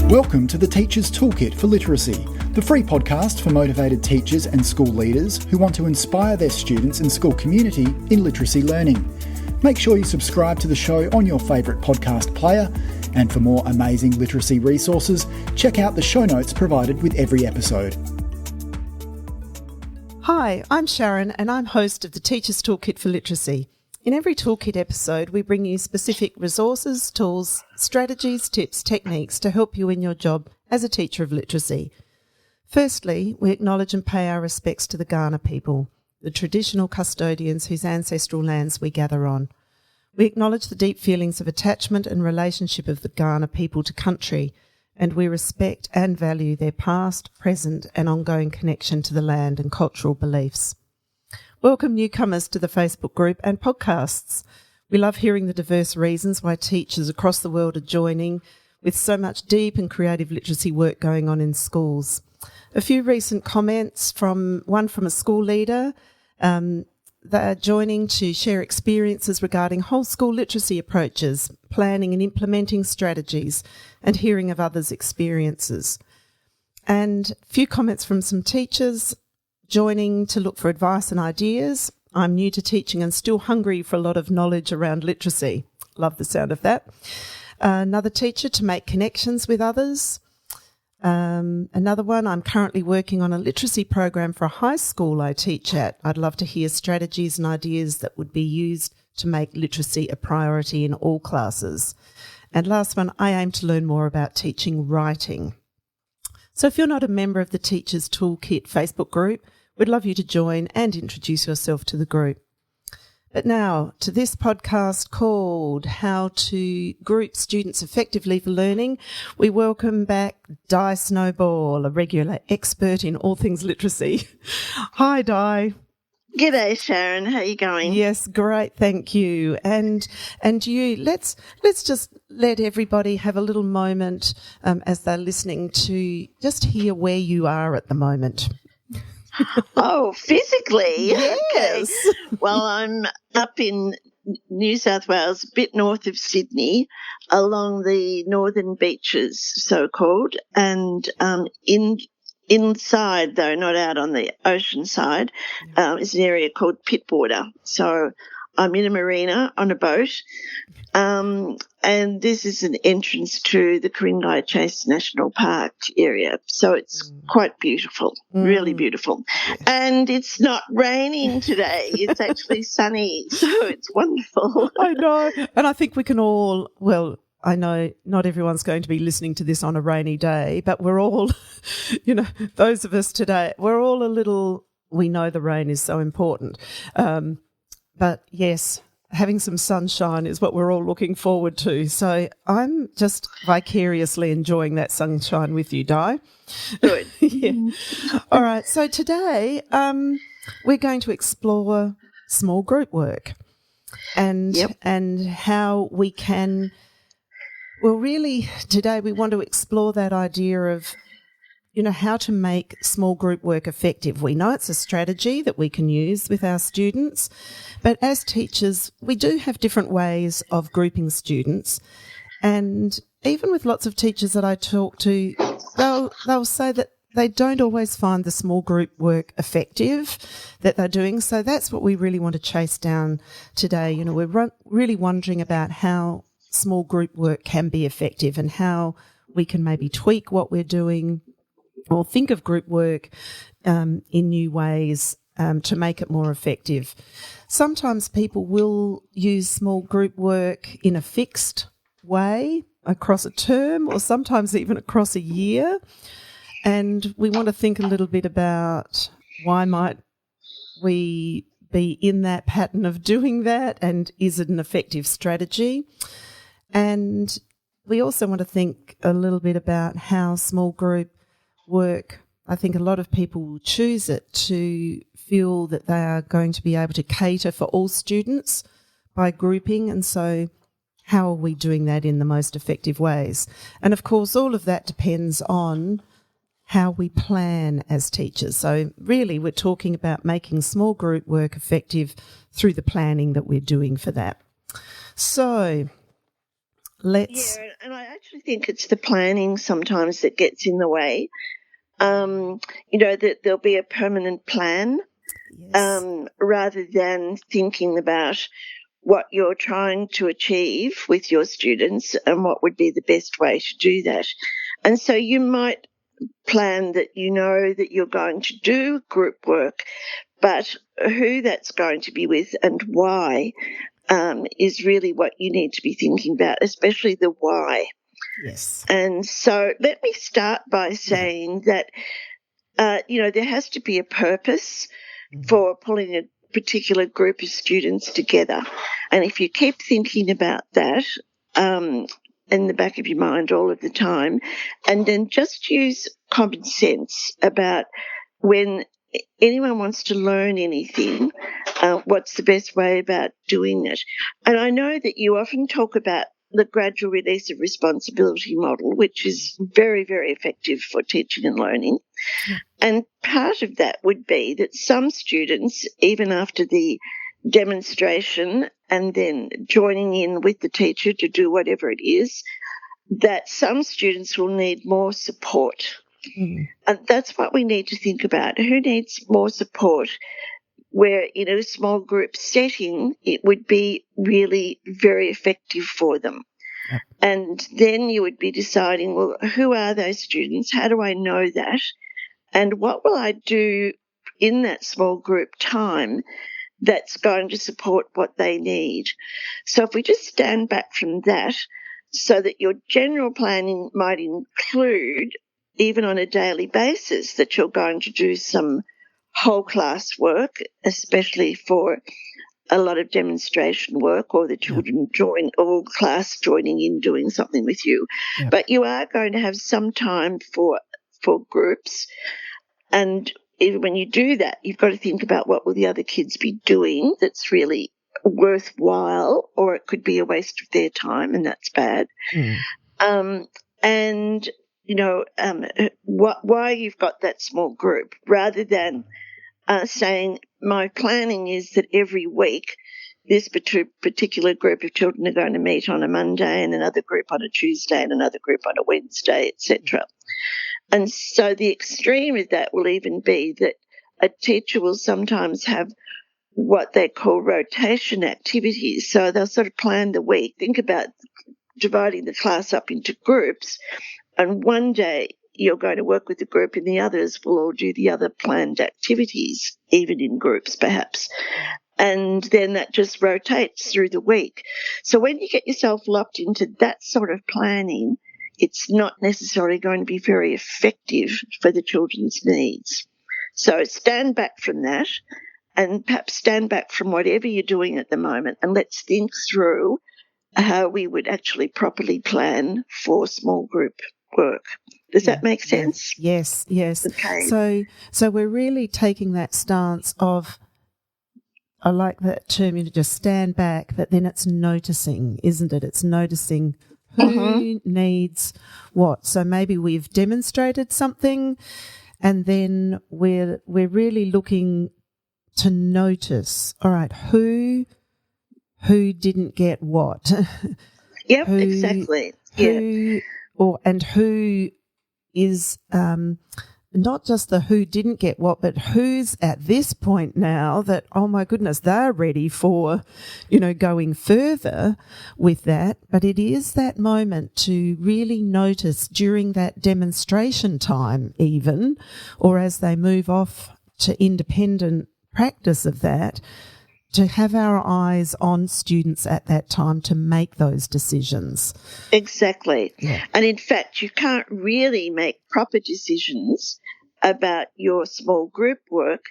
Welcome to the Teacher's Toolkit for Literacy, the free podcast for motivated teachers and school leaders who want to inspire their students and school community in literacy learning. Make sure you subscribe to the show on your favourite podcast player, and for more amazing literacy resources, check out the show notes provided with every episode. Hi, I'm Sharon and I'm host of the Teacher's Toolkit for Literacy. In every Toolkit episode, we bring you specific resources, tools, strategies, tips, techniques to help you in your job as a teacher of literacy. Firstly, we acknowledge and pay our respects to the Kaurna people, the traditional custodians whose ancestral lands we gather on. We acknowledge the deep feelings of attachment and relationship of the Kaurna people to country, and we respect and value their past, present and ongoing connection to the land and cultural beliefs. Welcome newcomers to the Facebook group and podcasts. We love hearing the diverse reasons why teachers across the world are joining, with so much deep and creative literacy work going on in schools. A few recent comments from a school leader. They are joining to share experiences regarding whole school literacy approaches, planning and implementing strategies, and hearing of others' experiences. And a few comments from some teachers joining to look for advice and ideas. I'm new to teaching and still hungry for a lot of knowledge around literacy. Love the sound of that. Another teacher to make connections with others. Another one, I'm currently working on a literacy program for a high school I teach at. I'd love to hear strategies and ideas that would be used to make literacy a priority in all classes. And last one, I aim to learn more about teaching writing. So if you're not a member of the Teacher's Toolkit Facebook group, we'd love you to join and introduce yourself to the group. But now to this podcast called How to Group Students Effectively for Learning. We welcome back Diane Snowball, a regular expert in all things literacy. Hi, Di. G'day, Sharon. How are you going? Yes, great, thank you. And you, let's just let everybody have a little moment as they're listening to just hear where you are at the moment. Oh, physically? Yes. Okay. Well, I'm up in New South Wales, a bit north of Sydney, along the northern beaches, so-called, and inside, though not out on the ocean side, is an area called Pittwater. So I'm in a marina on a boat, and this is an entrance to the Ku-ring-gai Chase National Park area. So it's quite beautiful, really beautiful. And it's not raining today. It's actually sunny, so it's wonderful. I know. And I think we can all, well, I know not everyone's going to be listening to this on a rainy day, but we're all, those of us today, we're all a little, we know the rain is so important. But yes, having some sunshine is what we're all looking forward to. So I'm just vicariously enjoying that sunshine with you, Di. Good. Yeah. All right. So today we're going to explore small group work and how we can. Well, really, today we want to explore that idea of, how to make small group work effective. We know it's a strategy that we can use with our students, but as teachers, we do have different ways of grouping students. And even with lots of teachers that I talk to, they'll say that they don't always find the small group work effective that they're doing. So that's what we really want to chase down today. We're really wondering about how small group work can be effective and how we can maybe tweak what we're doing or think of group work in new ways to make it more effective. Sometimes people will use small group work in a fixed way across a term or sometimes even across a year. And we want to think a little bit about why might we be in that pattern of doing that, and is it an effective strategy? And we also want to think a little bit about how small group work, I think a lot of people will choose it to feel that they are going to be able to cater for all students by grouping. And so how are we doing that in the most effective ways? And of course, all of that depends on how we plan as teachers. So really, we're talking about making small group work effective through the planning that we're doing for that. So let's... Yeah, and I actually think it's the planning sometimes that gets in the way. That there'll be a permanent plan rather than thinking about what you're trying to achieve with your students and what would be the best way to do that. And so you might plan that that you're going to do group work, but who that's going to be with and why is really what you need to be thinking about, especially the why. Yes. And so let me start by saying that, there has to be a purpose for pulling a particular group of students together. And if you keep thinking about that in the back of your mind all of the time, and then just use common sense about when anyone wants to learn anything, what's the best way about doing it. And I know that you often talk about the gradual release of responsibility model, which is very, very effective for teaching and learning. And part of that would be that some students, even after the demonstration and then joining in with the teacher to do whatever it is, that some students will need more support. And that's what we need to think about. Who needs more support? Where in a small group setting, it would be really very effective for them. Yep. And then you would be deciding, well, who are those students? How do I know that? And what will I do in that small group time that's going to support what they need? So if we just stand back from that, so that your general planning might include, even on a daily basis, that you're going to do some whole class work, especially for a lot of demonstration work, or the children join all class joining in doing something with you. Yep. But you are going to have some time for groups, and even when you do that, you've got to think about what will the other kids be doing that's really worthwhile, or it could be a waste of their time, and that's bad. Why you've got that small group, rather than saying my planning is that every week this particular group of children are going to meet on a Monday and another group on a Tuesday and another group on a Wednesday, etc. And so the extreme of that will even be that a teacher will sometimes have what they call rotation activities. So they'll sort of plan the week, think about dividing the class up into groups, and one day you're going to work with the group and the others will all do the other planned activities, even in groups perhaps. And then that just rotates through the week. So when you get yourself locked into that sort of planning, it's not necessarily going to be very effective for the children's needs. So stand back from that, and perhaps stand back from whatever you're doing at the moment, and let's think through how we would actually properly plan for small group work. Does that make sense? Yes. Okay. So we're really taking that stance of, I like that term, just stand back, but then it's noticing, isn't it? It's noticing who needs what. So maybe we've demonstrated something, and then we're really looking to notice, all right, who didn't get what? Yep, exactly. Who is not just the who didn't get what, but who's at this point now that, oh my goodness, they're ready for, going further with that. But it is that moment to really notice during that demonstration time even, or as they move off to independent practice of that, to have our eyes on students at that time to make those decisions. Exactly. Yeah. And in fact, you can't really make proper decisions about your small group work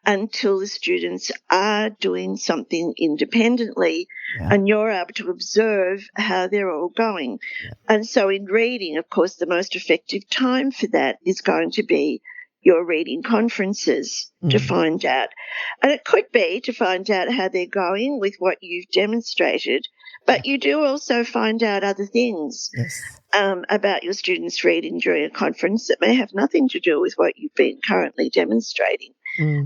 until the students are doing something independently and you're able to observe how they're all going. Yeah. And so in reading, of course, the most effective time for that is going to be your reading conferences to find out. And it could be to find out how they're going with what you've demonstrated, but you do also find out other things about your students' reading during a conference that may have nothing to do with what you've been currently demonstrating.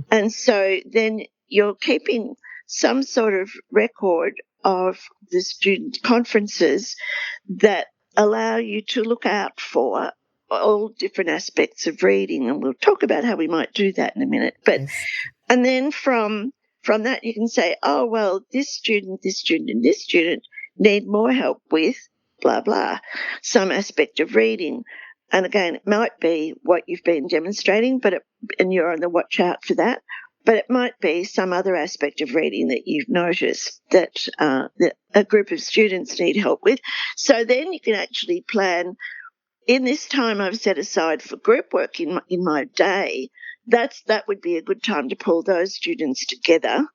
And so then you're keeping some sort of record of the student conferences that allow you to look out for all different aspects of reading, and we'll talk about how we might do that in a minute. But Yes. and then from that you can say, oh, well, this student, and this student need more help with blah, blah, some aspect of reading. And again, it might be what you've been demonstrating, and you're on the watch out for that. But it might be some other aspect of reading that you've noticed that a group of students need help with. So then you can actually plan, in this time I've set aside for group work in my day, that would be a good time to pull those students together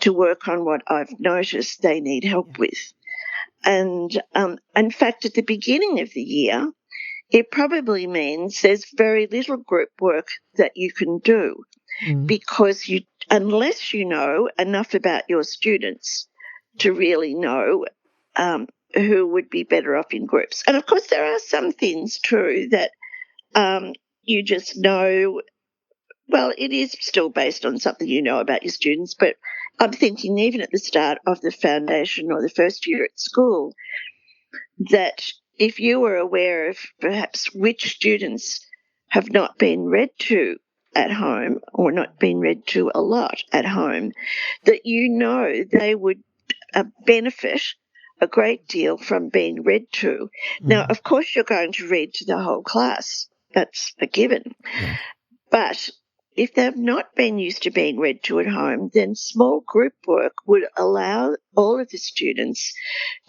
to work on what I've noticed they need help with. And in fact, at the beginning of the year, it probably means there's very little group work that you can do because unless you know enough about your students to really know who would be better off in groups. And of course, there are some things too that you just know. Well, it is still based on something you know about your students, but I'm thinking even at the start of the foundation or the first year at school, that if you were aware of perhaps which students have not been read to at home or not been read to a lot at home, that you know they would benefit a great deal from being read to. Now, of course, you're going to read to the whole class. That's a given. Yeah. But if they've not been used to being read to at home, then small group work would allow all of the students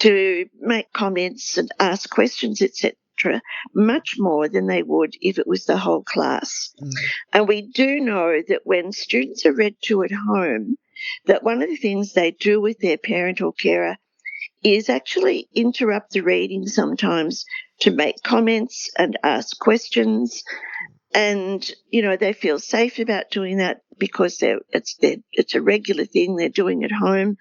to make comments and ask questions, etc., much more than they would if it was the whole class. And we do know that when students are read to at home, that one of the things they do with their parent or carer is actually interrupt the reading sometimes to make comments and ask questions. And, they feel safe about doing that because it's a regular thing they're doing at home.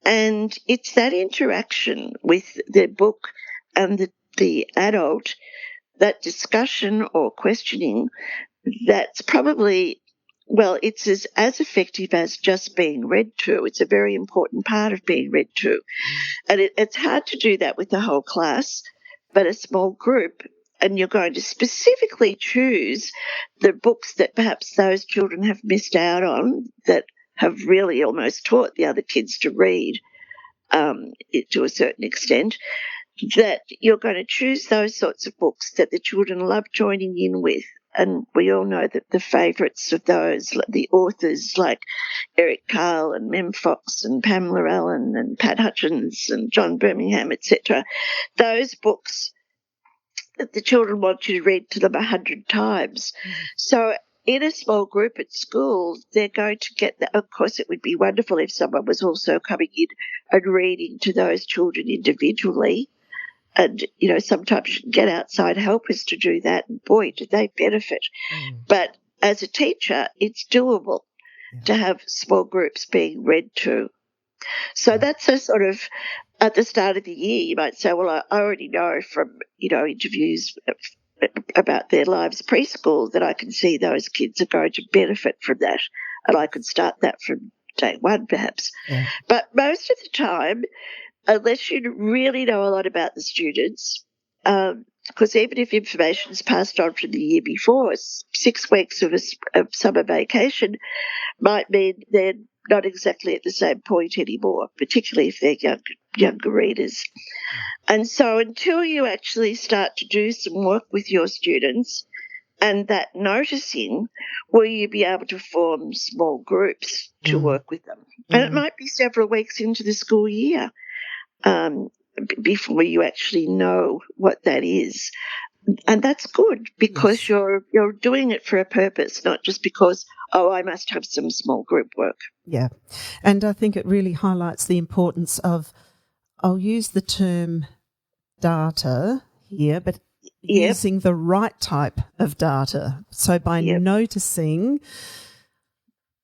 And it's that interaction with the book and the adult, that discussion or questioning, that's probably, well, it's as effective as just being read to. It's a very important part of being read to. And it's hard to do that with the whole class, but a small group, and you're going to specifically choose the books that perhaps those children have missed out on that have really almost taught the other kids to read to a certain extent, that you're going to choose those sorts of books that the children love joining in with. And we all know that the favourites of those, the authors like Eric Carle and Mem Fox and Pamela Allen and Pat Hutchins and John Birmingham, etc., those books that the children want you to read to them 100 times. So in a small group at school, they're going to get that. Of course, it would be wonderful if someone was also coming in and reading to those children individually. And, sometimes you can get outside helpers to do that, and boy, do they benefit. But as a teacher, it's doable to have small groups being read to. So that's a sort of, at the start of the year, you might say, well, I already know from, interviews about their lives preschool that I can see those kids are going to benefit from that. And I could start that from day one, perhaps. Yeah. But most of the time, unless you really know a lot about the students, because even if information is passed on from the year before, 6 weeks of summer vacation might mean they're not exactly at the same point anymore, particularly if they're younger readers. And so until you actually start to do some work with your students and that noticing, will you be able to form small groups to work with them? And it might be several weeks into the school year before you actually know what that is. And that's good because you're doing it for a purpose, not just because, I must have some small group work. Yeah. And I think it really highlights the importance of, I'll use the term data here, but using the right type of data. So by noticing,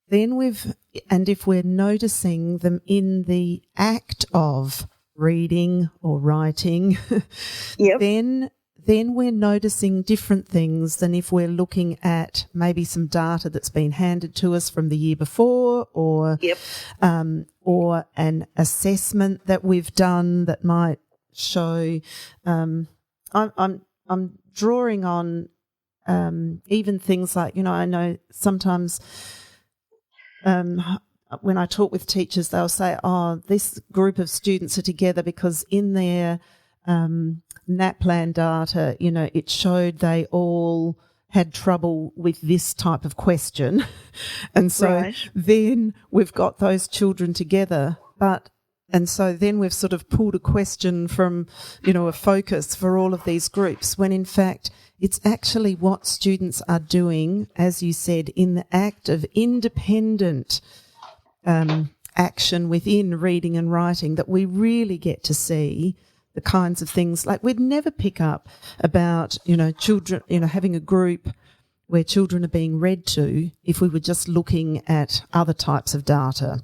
if we're noticing them in the act of reading or writing, then then we're noticing different things than if we're looking at maybe some data that's been handed to us from the year before, or an assessment that we've done that might show. I'm drawing on even things like, I know sometimes when I talk with teachers, they'll say, this group of students are together because in their NAPLAN data, it showed they all had trouble with this type of question. And so then we've got those children together, and so then we've sort of pulled a question from, a focus for all of these groups, when in fact it's actually what students are doing, as you said, in the act of independent action within reading and writing, that we really get to see the kinds of things. Like, we'd never pick up about, children, having a group where children are being read to if we were just looking at other types of data.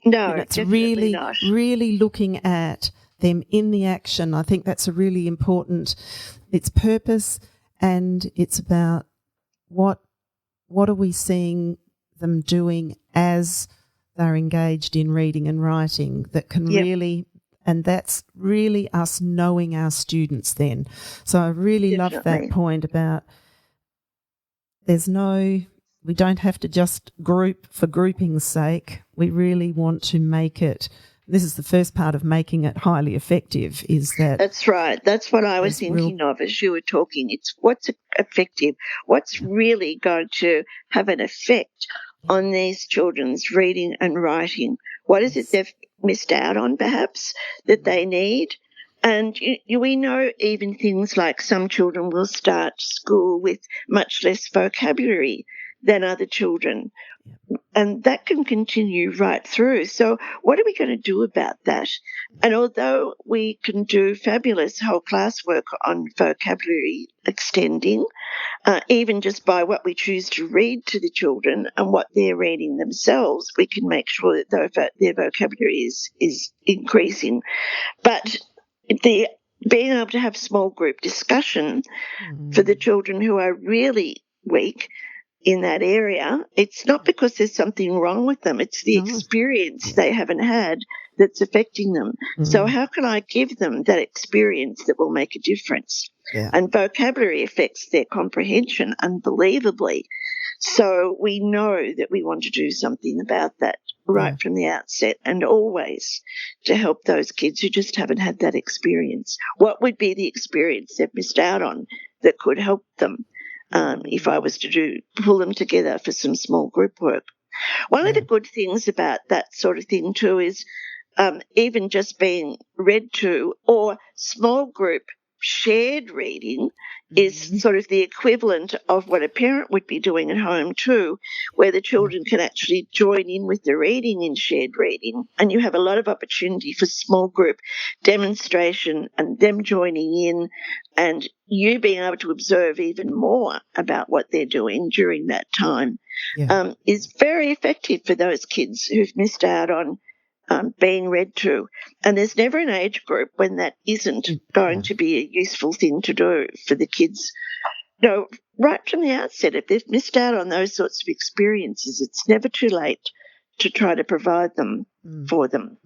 No, it's definitely not. really looking at them in the action. I think that's a really important. It's purpose, and it's about what are we seeing them doing as they're engaged in reading and writing that can really, and that's really us knowing our students then. So I really love that point about we don't have to just group for grouping's sake. We really want to make it, this is the first part of making it highly effective, is that... That's right. That's what I was thinking of as you were talking. It's what's effective, what's really going to have an effect on these children's reading and writing. What is it they've missed out on, perhaps, that they need? And we know even things like some children will start school with much less vocabulary than other children. And that can continue right through. So what are we going to do about that? And although we can do fabulous whole class work on vocabulary extending, even just by what we choose to read to the children and what they're reading themselves, we can make sure that their vocabulary is increasing. But being able to have small group discussion for the children who are really weak in that area, it's not because there's something wrong with them. It's the experience they haven't had that's affecting them. So how can I give them that experience that will make a difference? Yeah. And vocabulary affects their comprehension unbelievably. So we know that we want to do something about that right from the outset, and always to help those kids who just haven't had that experience. What would be the experience they've missed out on that could help them? If I was to pull them together for some small group work. One of the good things about that sort of thing too is even just being read to, or small group shared reading is sort of the equivalent of what a parent would be doing at home too, where the children can actually join in with the reading in shared reading, and you have a lot of opportunity for small group demonstration and them joining in and you being able to observe even more about what they're doing during that time is very effective for those kids who've missed out on being read to. And there's never an age group when that isn't going to be a useful thing to do for the kids. Right from the outset, if they've missed out on those sorts of experiences, it's never too late to try to provide them for them.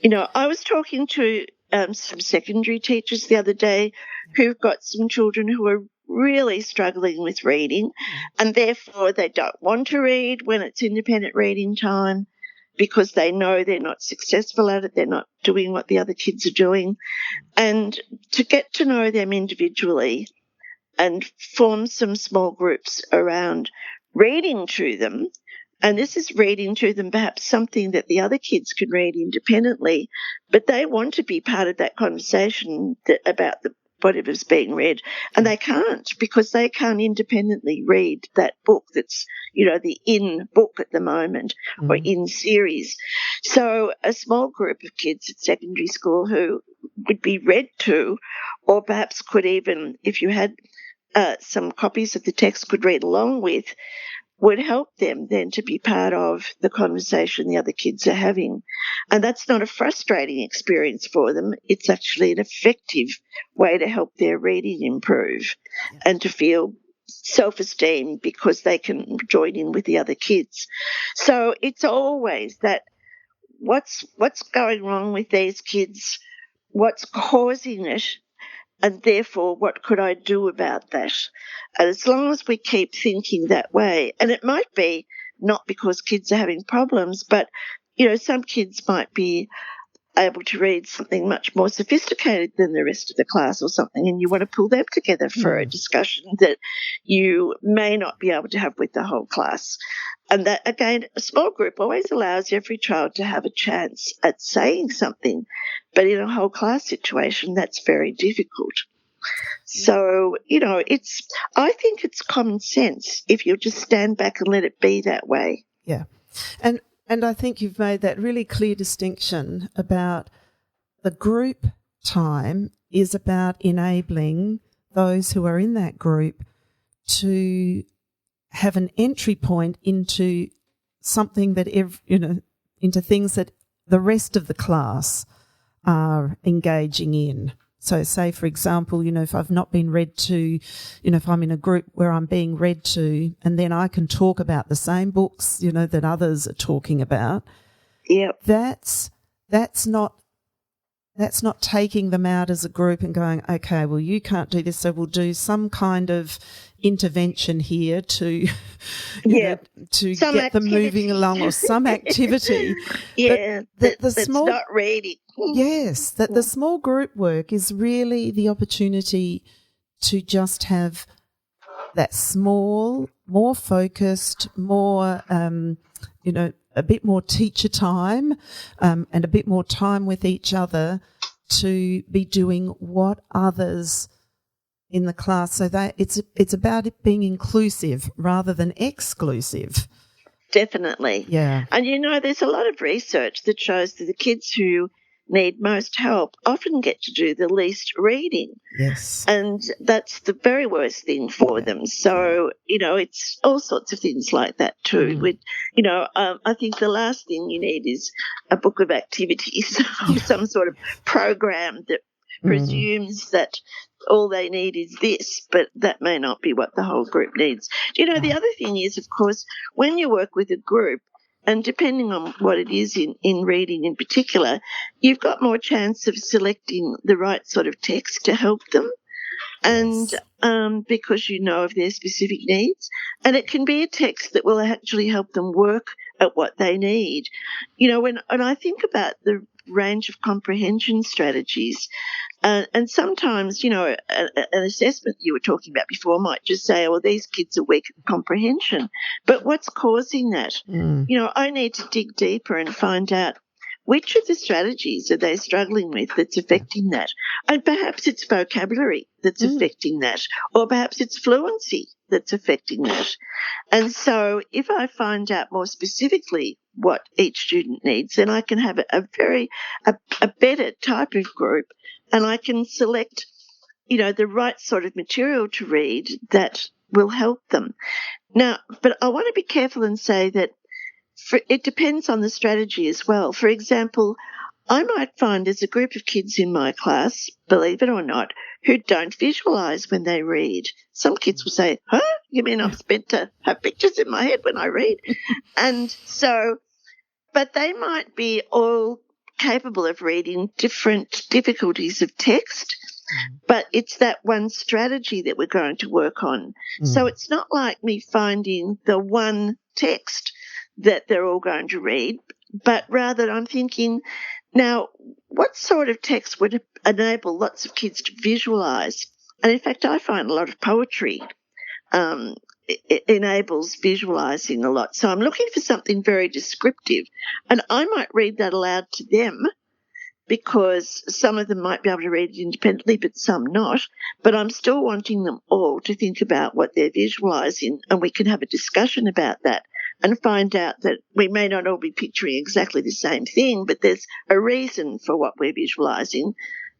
I was talking to some secondary teachers the other day who've got some children who are really struggling with reading, and therefore they don't want to read when it's independent reading time, because they know they're not successful at it, they're not doing what the other kids are doing. And to get to know them individually and form some small groups around reading to them, and this is reading to them perhaps something that the other kids can read independently, but they want to be part of that conversation about whatever's being read, and they can't, because they can't independently read that book that's, the in book at the moment or in series. So a small group of kids at secondary school who would be read to, or perhaps could even, if you had some copies of the text, could read along with, would help them then to be part of the conversation the other kids are having. And that's not a frustrating experience for them. It's actually an effective way to help their reading improve and to feel self-esteem because they can join in with the other kids. So it's always that what's going wrong with these kids, what's causing it, and therefore what could I do about that? And as long as we keep thinking that way, and it might be not because kids are having problems, but, some kids might be able to read something much more sophisticated than the rest of the class or something, and you want to pull them together for a discussion that you may not be able to have with the whole class. And that, again, a small group always allows every child to have a chance at saying something, but in a whole class situation, that's very difficult. So, I think it's common sense if you just stand back and let it be that way. Yeah. And I think you've made that really clear distinction about the group time is about enabling those who are in that group to have an entry point into something that, into things that the rest of the class are engaging in. So say, for example, if I've not been read to, if I'm in a group where I'm being read to, and then I can talk about the same books, that others are talking about. Yep. That's not taking them out as a group and going, okay, well, you can't do this, so we'll do some kind of intervention here to get them moving along, or some activity. Yeah, that's not reading. Yes, that the small group work is really the opportunity to just have that small, more focused, more, a bit more teacher time and a bit more time with each other to be doing what others in the class. So that it's about it being inclusive rather than exclusive. Definitely. Yeah. And, there's a lot of research that shows that the kids who need most help often get to do the least reading. Yes. And that's the very worst thing for them. So, it's all sorts of things like that too. With, I think the last thing you need is a book of activities or some sort of program that presumes that all they need is this, but that may not be what the whole group needs. The other thing is, of course, when you work with a group, and depending on what it is in reading in particular, you've got more chance of selecting the right sort of text to help them. And because of their specific needs. And it can be a text that will actually help them work at what they need. When I think about the range of comprehension strategies, and sometimes, an assessment you were talking about before might just say, well, these kids are weak at comprehension. But what's causing that? I need to dig deeper and find out which of the strategies are they struggling with that's affecting that. And perhaps it's vocabulary that's affecting that, or perhaps it's fluency that's affecting that. And so if I find out more specifically what each student needs, then I can have a better type of group, and I can select, the right sort of material to read that will help them. Now, but I want to be careful and say that it depends on the strategy as well. For example, I might find there's a group of kids in my class, believe it or not, who don't visualise when they read. Some kids will say, huh? You mean I'm meant to have pictures in my head when I read? And so, but they might be all capable of reading different difficulties of text, but it's that one strategy that we're going to work on. So it's not like me finding the one text that they're all going to read, but rather I'm thinking, now, what sort of text would enable lots of kids to visualise? And in fact, I find a lot of poetry it enables visualising a lot. So I'm looking for something very descriptive, and I might read that aloud to them, because some of them might be able to read it independently, but some not. But I'm still wanting them all to think about what they're visualising, and we can have a discussion about that and find out that we may not all be picturing exactly the same thing, but there's a reason for what we're visualising.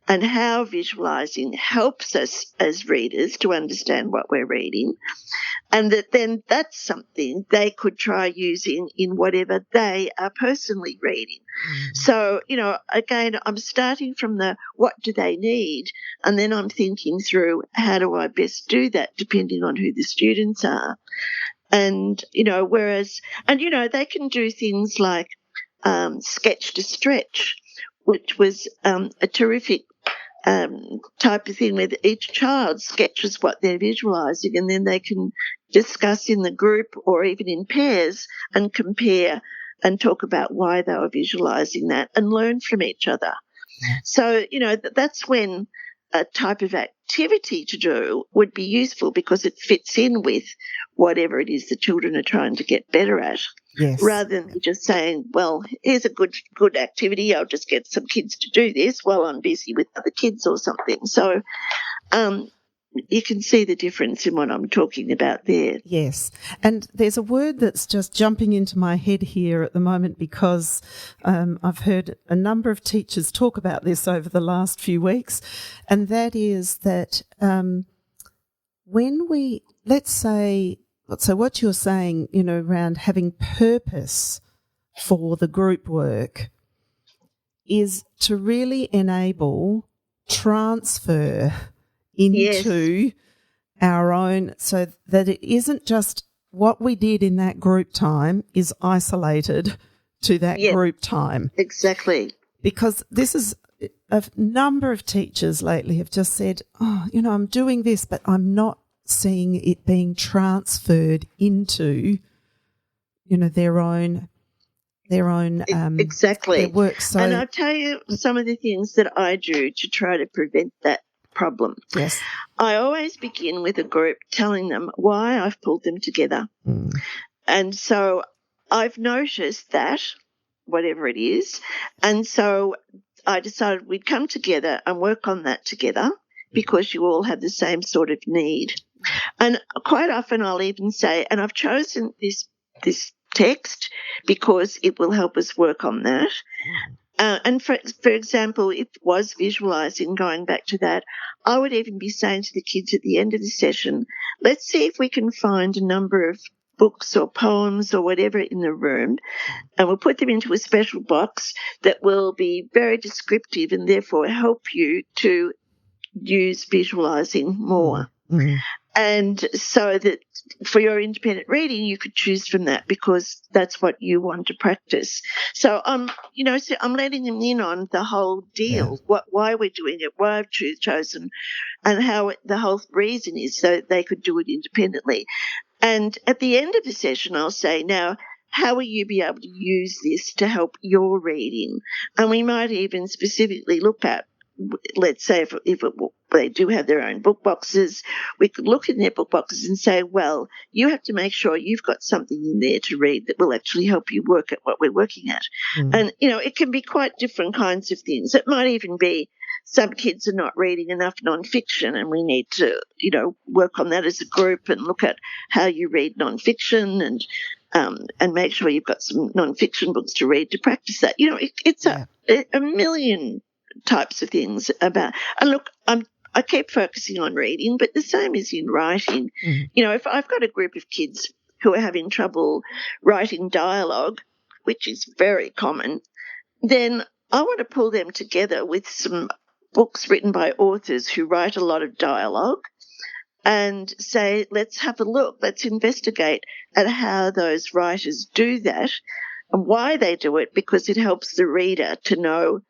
and how visualising helps us as readers to understand what we're reading, and that then that's something they could try using in whatever they are personally reading. So, again, I'm starting from the what do they need, and then I'm thinking through how do I best do that depending on who the students are. And, they can do things like sketch to stretch, which was a terrific type of thing where each child sketches what they're visualising, and then they can discuss in the group or even in pairs and compare and talk about why they were visualising that and learn from each other. So, that's when a type of activity to do would be useful because it fits in with whatever it is the children are trying to get better at. Yes. Rather than just saying, well, here's a good activity, I'll just get some kids to do this while I'm busy with other kids or something. So you can see the difference in what I'm talking about there. Yes. And there's a word that's just jumping into my head here at the moment because I've heard a number of teachers talk about this over the last few weeks, and that is that when we, let's say what you're saying, around having purpose for the group work is to really enable transfer into our own, so that it isn't just what we did in that group time is isolated to that group time. Exactly. Because this is a number of teachers lately have just said, I'm doing this, but I'm not seeing it being transferred into, their own exactly their work. So, and I'll tell you some of the things that I do to try to prevent that problem. Yes. I always begin with a group telling them why I've pulled them together. And so I've noticed that, whatever it is, and so I decided we'd come together and work on that together because you all have the same sort of need. And quite often I'll even say, and I've chosen this text because it will help us work on that. And for example, if it was visualising, going back to that, I would even be saying to the kids at the end of the session, let's see if we can find a number of books or poems or whatever in the room, and we'll put them into a special box that will be very descriptive and therefore help you to use visualising more. And so that for your independent reading, you could choose from that because that's what you want to practice. So I'm letting them in on the whole deal, why we're doing it, why I've chosen, and how the whole reason is so they could do it independently. And at the end of the session, I'll say, now, how will you be able to use this to help your reading? And we might even specifically look at, let's say if they do have their own book boxes, we could look in their book boxes and say, well, you have to make sure you've got something in there to read that will actually help you work at what we're working at. And, it can be quite different kinds of things. It might even be some kids are not reading enough nonfiction and we need to, work on that as a group and look at how you read nonfiction and make sure you've got some nonfiction books to read to practice that. It's a million types of things about, and look, I keep focusing on reading, but the same is in writing. If I've got a group of kids who are having trouble writing dialogue, which is very common, then I want to pull them together with some books written by authors who write a lot of dialogue and say, let's have a look, let's investigate at how those writers do that and why they do it, because it helps the reader to know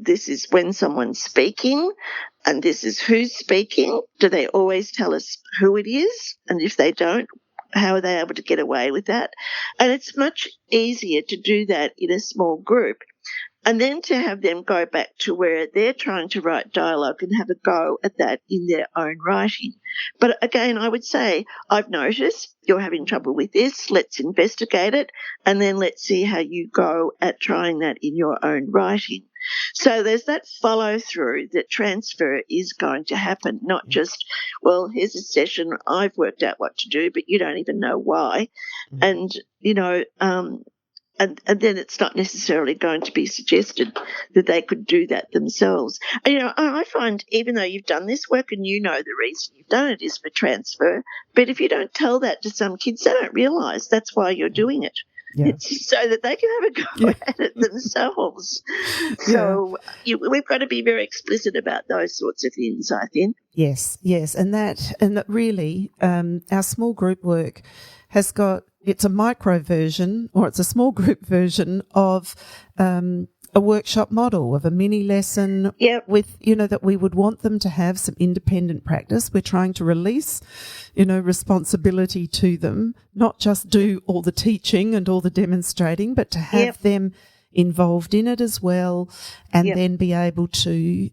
this is when someone's speaking and this is who's speaking. Do they always tell us who it is? And if they don't, how are they able to get away with that? And it's much easier to do that in a small group and then to have them go back to where they're trying to write dialogue and have a go at that in their own writing. But again, I would say, I've noticed you're having trouble with this. Let's investigate it and then let's see how you go at trying that in your own writing. So there's that follow through, that transfer is going to happen, not just, well, here's a session, I've worked out what to do, but you don't even know why. And, and then it's not necessarily going to be suggested that they could do that themselves. And, I find even though you've done this work and you know the reason you've done it is for transfer, but if you don't tell that to some kids, they don't realise that's why you're doing it. Yeah. It's so that they can have a go at it themselves. So we've got to be very explicit about those sorts of things, I think. Yes, and that really, our small group work has got, it's a micro version, or it's a small group version of a workshop model, of a mini lesson with, that we would want them to have some independent practice. We're trying to release, responsibility to them, not just do all the teaching and all the demonstrating, but to have them involved in it as well, and then be able to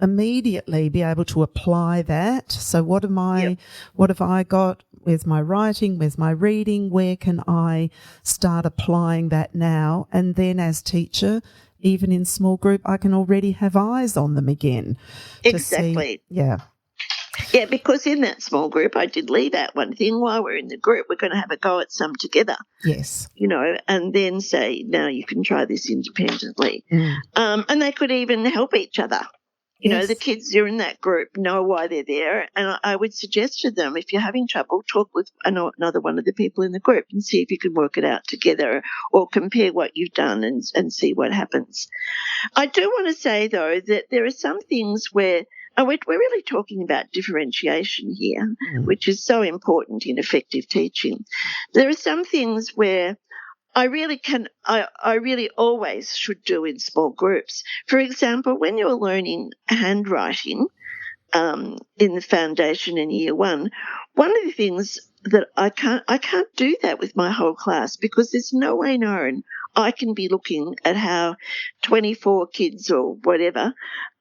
immediately be able to apply that. So what have I got? Where's my writing? Where's my reading? Where can I start applying that now? And then as teacher, even in small group, I can already have eyes on them again. Exactly. Yeah, because in that small group, I did leave out one thing. While we're in the group, we're going to have a go at some together. Yes. And then say, now you can try this independently. And they could even help each other. The kids who are in that group know why they're there, and I would suggest to them, if you're having trouble, talk with another one of the people in the group and see if you can work it out together, or compare what you've done and see what happens. I do want to say, though, that there are some things where we're really talking about differentiation here, which is so important in effective teaching. There are some things where I really always should do in small groups. For example, when you're learning handwriting in the foundation in year one of the things that I can't do that with my whole class, because there's no way known I can be looking at how 24 kids or whatever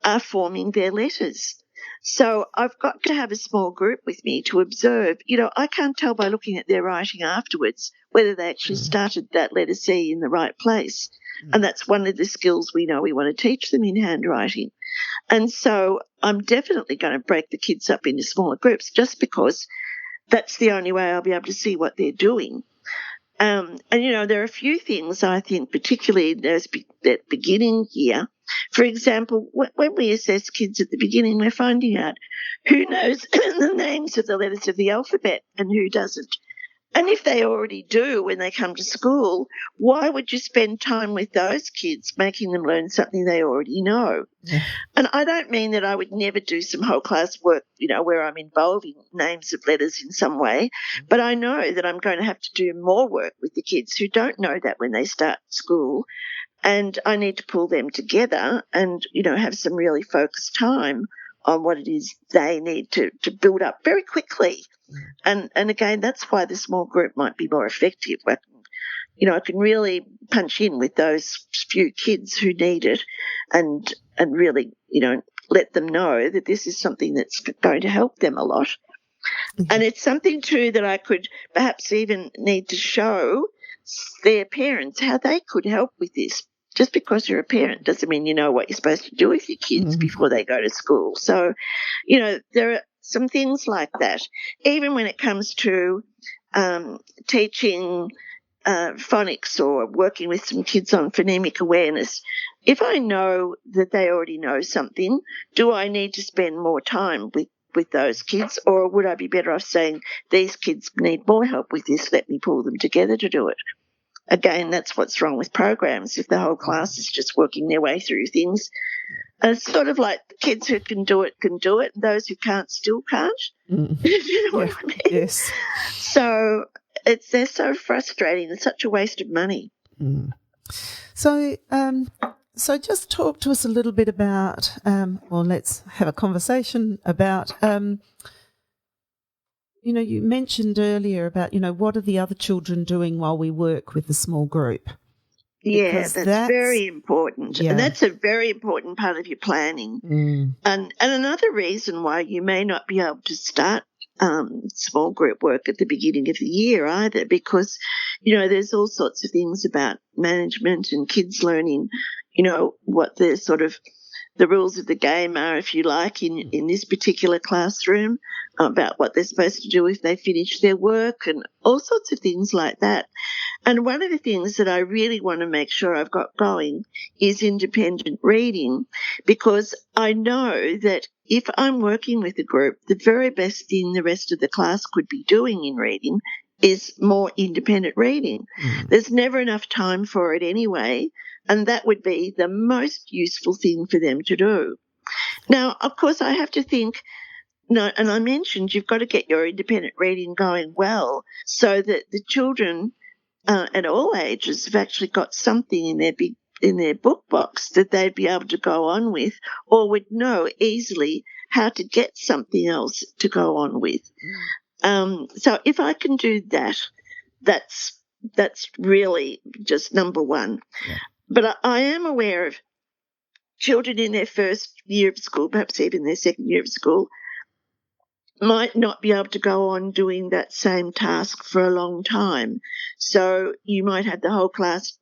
are forming their letters. So I've got to have a small group with me to observe. I can't tell by looking at their writing afterwards whether they actually started that letter C in the right place. And that's one of the skills we know we want to teach them in handwriting. And so I'm definitely going to break the kids up into smaller groups, just because that's the only way I'll be able to see what they're doing. And there are a few things I think, particularly that beginning year. For example, when we assess kids at the beginning, we're finding out who knows the names of the letters of the alphabet and who doesn't. And if they already do when they come to school, why would you spend time with those kids making them learn something they already know? Yeah. And I don't mean that I would never do some whole class work, where I'm involving names of letters in some way, but I know that I'm going to have to do more work with the kids who don't know that when they start school. And I need to pull them together and, have some really focused time on what it is they need to build up very quickly. And again, that's why the small group might be more effective. I can really punch in with those few kids who need it and really, let them know that this is something that's going to help them a lot. Mm-hmm. And it's something too that I could perhaps even need to show their parents how they could help with this. Just because you're a parent doesn't mean you know what you're supposed to do with your kids before they go to school. So, there are some things like that. Even when it comes to teaching phonics or working with some kids on phonemic awareness, if I know that they already know something, do I need to spend more time with those kids, or would I be better off saying these kids need more help with this, let me pull them together to do it? Again, that's what's wrong with programs. If the whole class is just working their way through things, it's sort of like the kids who can do it, and those who can't still can't. You know what I mean? Yes. So they're so frustrating. It's such a waste of money. So just talk to us a little bit about, let's have a conversation about, you mentioned earlier about, what are the other children doing while we work with the small group? Yeah, that's very important. Yeah. And that's a very important part of your planning. And another reason why you may not be able to start small group work at the beginning of the year either, because, there's all sorts of things about management and kids learning, what the sort of the rules of the game are, if you like, in this particular classroom, about what they're supposed to do if they finish their work and all sorts of things like that. And one of the things that I really want to make sure I've got going is independent reading, because I know that if I'm working with a group, the very best thing the rest of the class could be doing in reading is more independent reading. There's never enough time for it anyway, and that would be the most useful thing for them to do. Now, of course, I have to think, and I mentioned you've got to get your independent reading going well so that the children at all ages have actually got something in their book box that they'd be able to go on with, or would know easily how to get something else to go on with. So if I can do that, that's really just number one. Yeah. But I am aware of children in their first year of school, perhaps even their second year of school, might not be able to go on doing that same task for a long time. So you might have the whole class,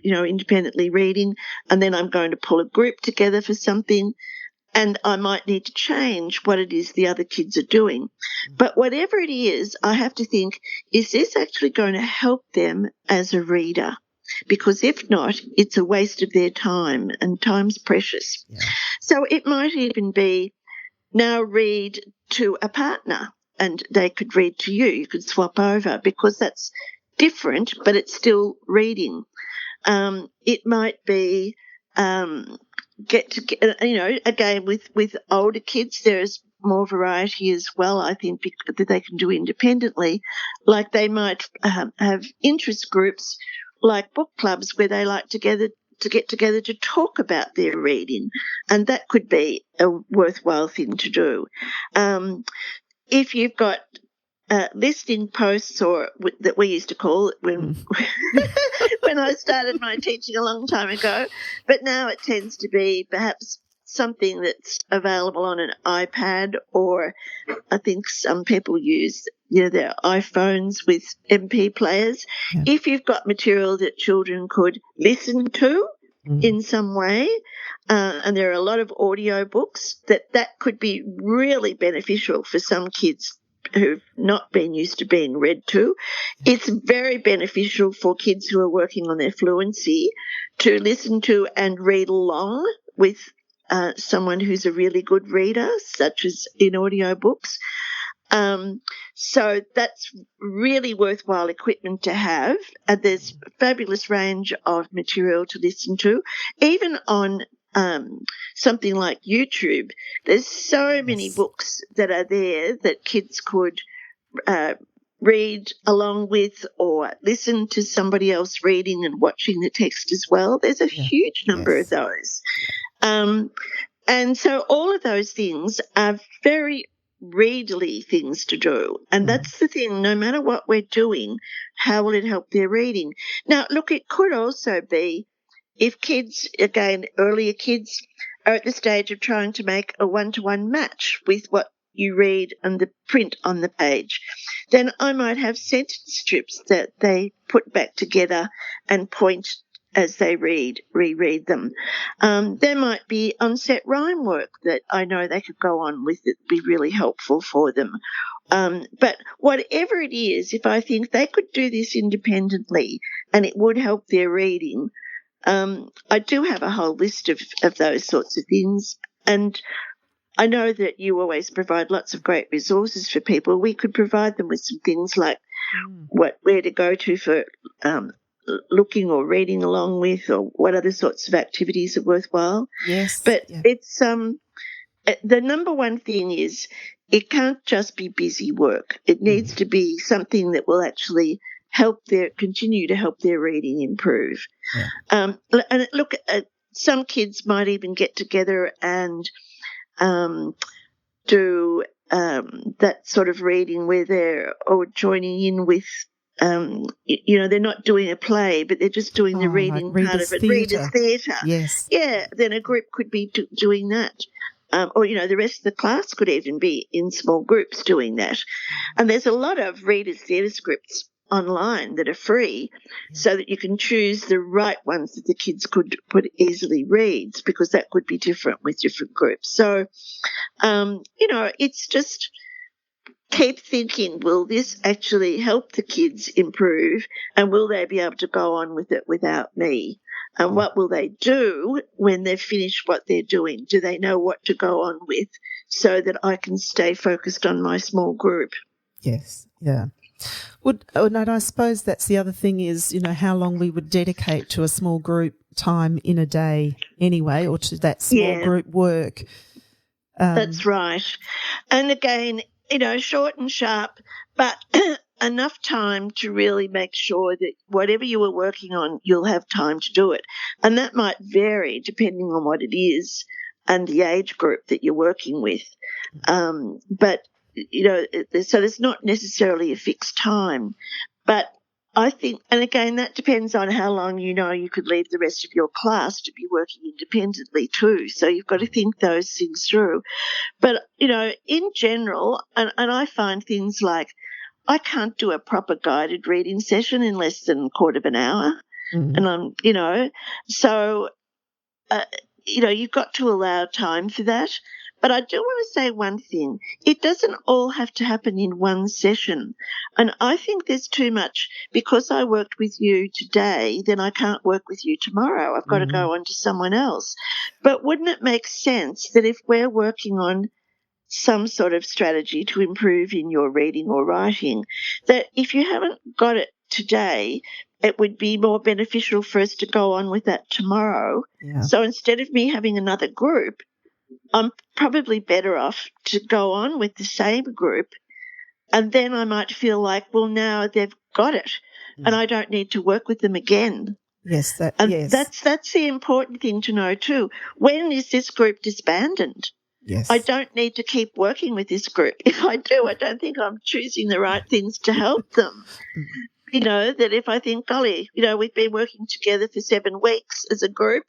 independently reading, and then I'm going to pull a group together for something, and I might need to change what it is the other kids are doing. But whatever it is, I have to think, is this actually going to help them as a reader? Because if not, it's a waste of their time, and time's precious. Yeah. So it might even be, now read to a partner, and they could read to you. You could swap over, because that's different, but it's still reading. It might be again with older kids, there's more variety as well, I think, that they can do independently. Like they might have interest groups like book clubs where they like to get together to talk about their reading, and that could be a worthwhile thing to do. If you've got listening posts, or that we used to call it when when I started my teaching a long time ago, but now it tends to be perhaps something that's available on an iPad, or I think some people use their iPhones with MP players. Yeah. If you've got material that children could listen to in some way, and there are a lot of audio books, that could be really beneficial for some kids who've not been used to being read to. It's very beneficial for kids who are working on their fluency to listen to and read along with someone who's a really good reader, such as in audio books. So that's really worthwhile equipment to have. And there's a fabulous range of material to listen to. Even on something like YouTube, there's so many books that are there that kids could read along with, or listen to somebody else reading and watching the text as well. There's a huge number of those. And so all of those things are very readily things to do. And that's the thing, no matter what we're doing, how will it help their reading? Now, look, it could also be if kids, again, earlier kids, are at the stage of trying to make a one-to-one match with what you read and the print on the page, then I might have sentence strips that they put back together and point as they reread them. There might be on-set rhyme work that I know they could go on with that would be really helpful for them. But whatever it is, if I think they could do this independently and it would help their reading, I do have a whole list of those sorts of things. And I know that you always provide lots of great resources for people. We could provide them with some things like where to go to for looking or reading along with, or what other sorts of activities are worthwhile. Yes. But it's the number one thing is it can't just be busy work. It needs to be something that will actually continue to help their reading improve. And look, some kids might even get together and do that sort of reading where they're joining in with, they're not doing a play, but they're just doing the reading like part of it. theatre. Readers' theatre. Yes. Yeah, then a group could be doing that. Or the rest of the class could even be in small groups doing that. And there's a lot of readers' theatre scripts online that are free, so that you can choose the right ones that the kids could easily read, because that could be different with different groups. So, it's just keep thinking, will this actually help the kids improve, and will they be able to go on with it without me? And what will they do when they've finished what they're doing? Do they know what to go on with so that I can stay focused on my small group? Yes, yeah. And I suppose that's the other thing is, how long we would dedicate to a small group time in a day anyway, or to that small group work. That's right. And again, short and sharp, but enough time to really make sure that whatever you were working on, you'll have time to do it. And that might vary depending on what it is and the age group that you're working with. But so there's not necessarily a fixed time. But I think, and again, that depends on how long you could leave the rest of your class to be working independently too. So you've got to think those things through. But, in general, and I find things like I can't do a proper guided reading session in less than a quarter of an hour. Mm-hmm. And so, you've got to allow time for that. But I do want to say one thing. It doesn't all have to happen in one session. And I think there's too much, because I worked with you today, then I can't work with you tomorrow. I've got to go on to someone else. But wouldn't it make sense that if we're working on some sort of strategy to improve in your reading or writing, that if you haven't got it today, it would be more beneficial for us to go on with that tomorrow. Yeah. So instead of me having another group, I'm probably better off to go on with the same group, and then I might feel like, well, now they've got it and I don't need to work with them again. Yes, that's the important thing to know too. When is this group disbanded? Yes. I don't need to keep working with this group. If I do, I don't think I'm choosing the right things to help them. That if I think, golly, we've been working together for 7 weeks as a group,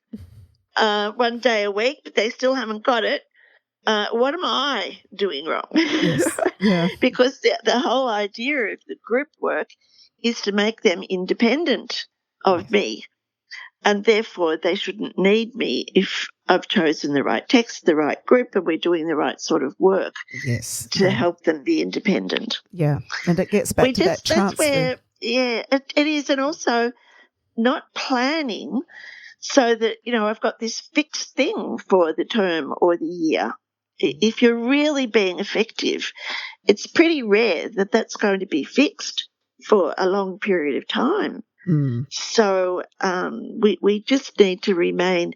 1 day a week, but they still haven't got it. What am I doing wrong? Yes. Yeah. Because the whole idea of the group work is to make them independent of me, and therefore they shouldn't need me if I've chosen the right text, the right group, and we're doing the right sort of work to help them be independent. Yeah, and it gets back to that transfer. That's where, it is, and also not planning so that, I've got this fixed thing for the term or the year. If you're really being effective, it's pretty rare that that's going to be fixed for a long period of time. So we just need to remain,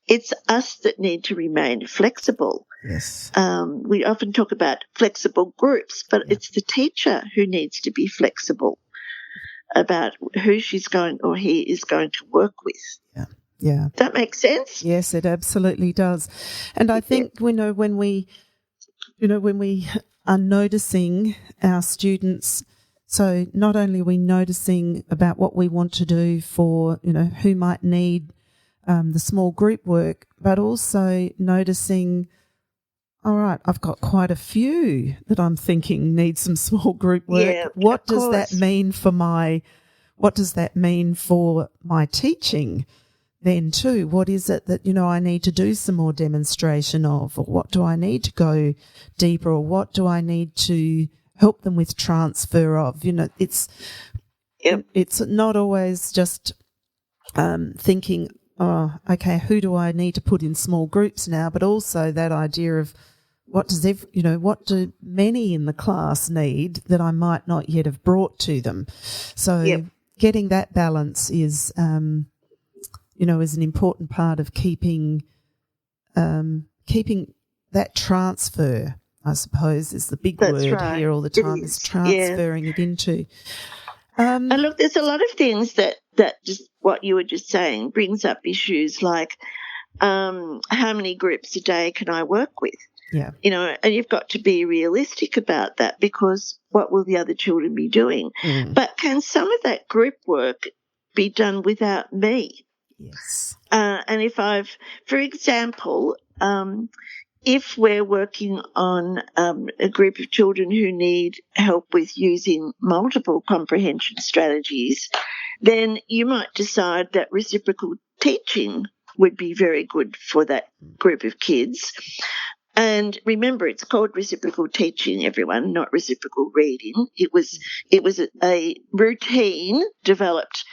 it's us that need to remain flexible. Yes. We often talk about flexible groups, but it's the teacher who needs to be flexible about who she's going or he is going to work with. Yeah. Yeah. That makes sense? Yes, it absolutely does. And I think, when we are noticing our students, so not only are we noticing about what we want to do for, who might need the small group work, but also noticing, all right, I've got quite a few that I'm thinking need some small group work. Yeah, what does that mean for my teaching then too? What is it that, I need to do some more demonstration of, or what do I need to go deeper, or what do I need to help them with transfer of? It's not always just thinking, oh, okay, who do I need to put in small groups now, but also that idea of what do many in the class need that I might not yet have brought to them. So getting that balance is, is an important part of keeping that transfer, I suppose, is the big word here all the time, is transferring it into. And look, there's a lot of things that just what you were just saying brings up issues like how many groups a day can I work with? Yeah. And you've got to be realistic about that, because what will the other children be doing? But can some of that group work be done without me? Yes. And for example, if we're working on a group of children who need help with using multiple comprehension strategies, then you might decide that reciprocal teaching would be very good for that group of kids. And remember, it's called reciprocal teaching, everyone, not reciprocal reading. It was a routine developed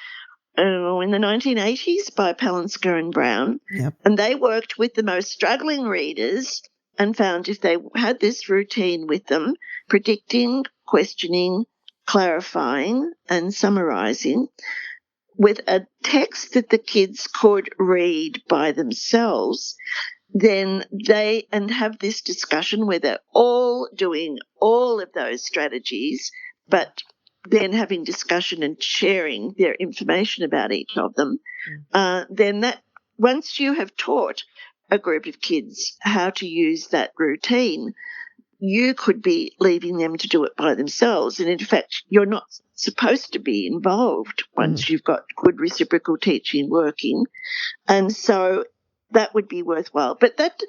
in the 1980s by Palansker and Brown. Yep. And they worked with the most struggling readers and found if they had this routine with them, predicting, questioning, clarifying, and summarising, with a text that the kids could read by themselves, then and have this discussion where they're all doing all of those strategies, but then having discussion and sharing their information about each of them, then that once you have taught a group of kids how to use that routine, you could be leaving them to do it by themselves. And in fact, you're not supposed to be involved once you've got good reciprocal teaching working. And so that would be worthwhile. But that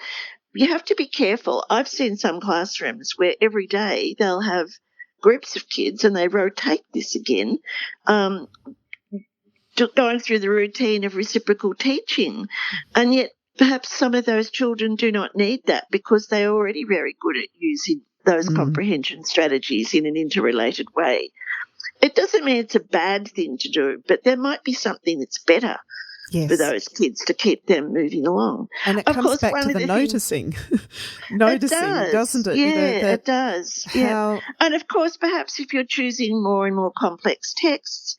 you have to be careful. I've seen some classrooms where every day they'll have groups of kids and they rotate this again, going through the routine of reciprocal teaching. And yet perhaps some of those children do not need that because they're already very good at using those comprehension strategies in an interrelated way. It doesn't mean it's a bad thing to do, but there might be something that's better for those kids to keep them moving along. And it comes back to the noticing. Noticing, doesn't it? Yeah, it does. Yeah. And of course, perhaps if you're choosing more and more complex texts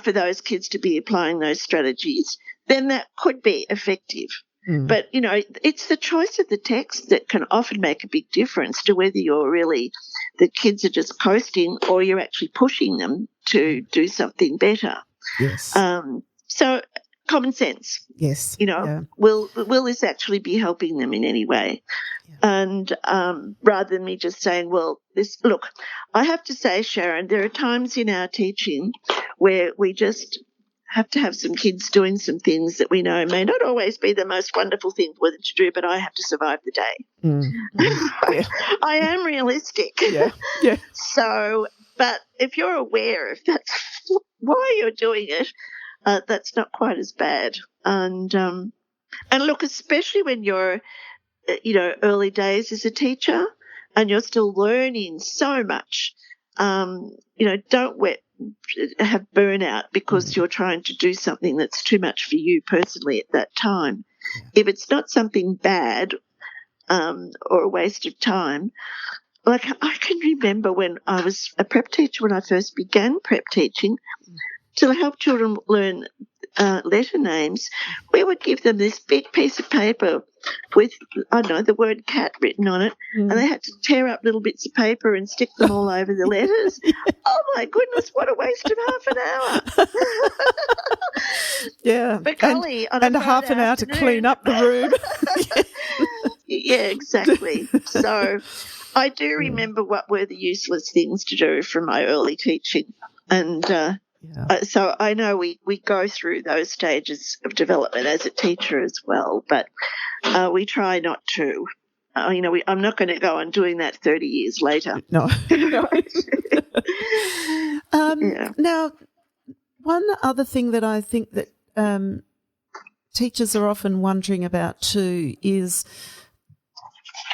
for those kids to be applying those strategies, then that could be effective. But, it's the choice of the text that can often make a big difference to whether the kids are just coasting or you're actually pushing them to do something better. Yes. So common sense. Yes. Will this actually be helping them in any way? Yeah. And rather than me just saying, look, I have to say, Sharon, there are times in our teaching where we just have to have some kids doing some things that we know may not always be the most wonderful thing for them to do, but I have to survive the day. Yeah. I am realistic. Yeah. So, but if you're aware if that's why you're doing it, that's not quite as bad. And look, especially when you're, early days as a teacher and you're still learning so much, don't have burnout because you're trying to do something that's too much for you personally at that time. If it's not something bad or a waste of time, like I can remember when I was a prep teacher, when I first began prep teaching, to help children learn letter names, we would give them this big piece of paper with, the word cat written on it, and they had to tear up little bits of paper and stick them all over the letters. Oh, my goodness, what a waste of half an hour. Yeah. But golly, and a half an hour to clean up the room. Yeah, exactly. So I do remember what were the useless things to do from my early teaching. And so I know we go through those stages of development as a teacher as well, but we try not to. I'm not going to go on doing that 30 years later. No. Now, one other thing that I think that teachers are often wondering about too is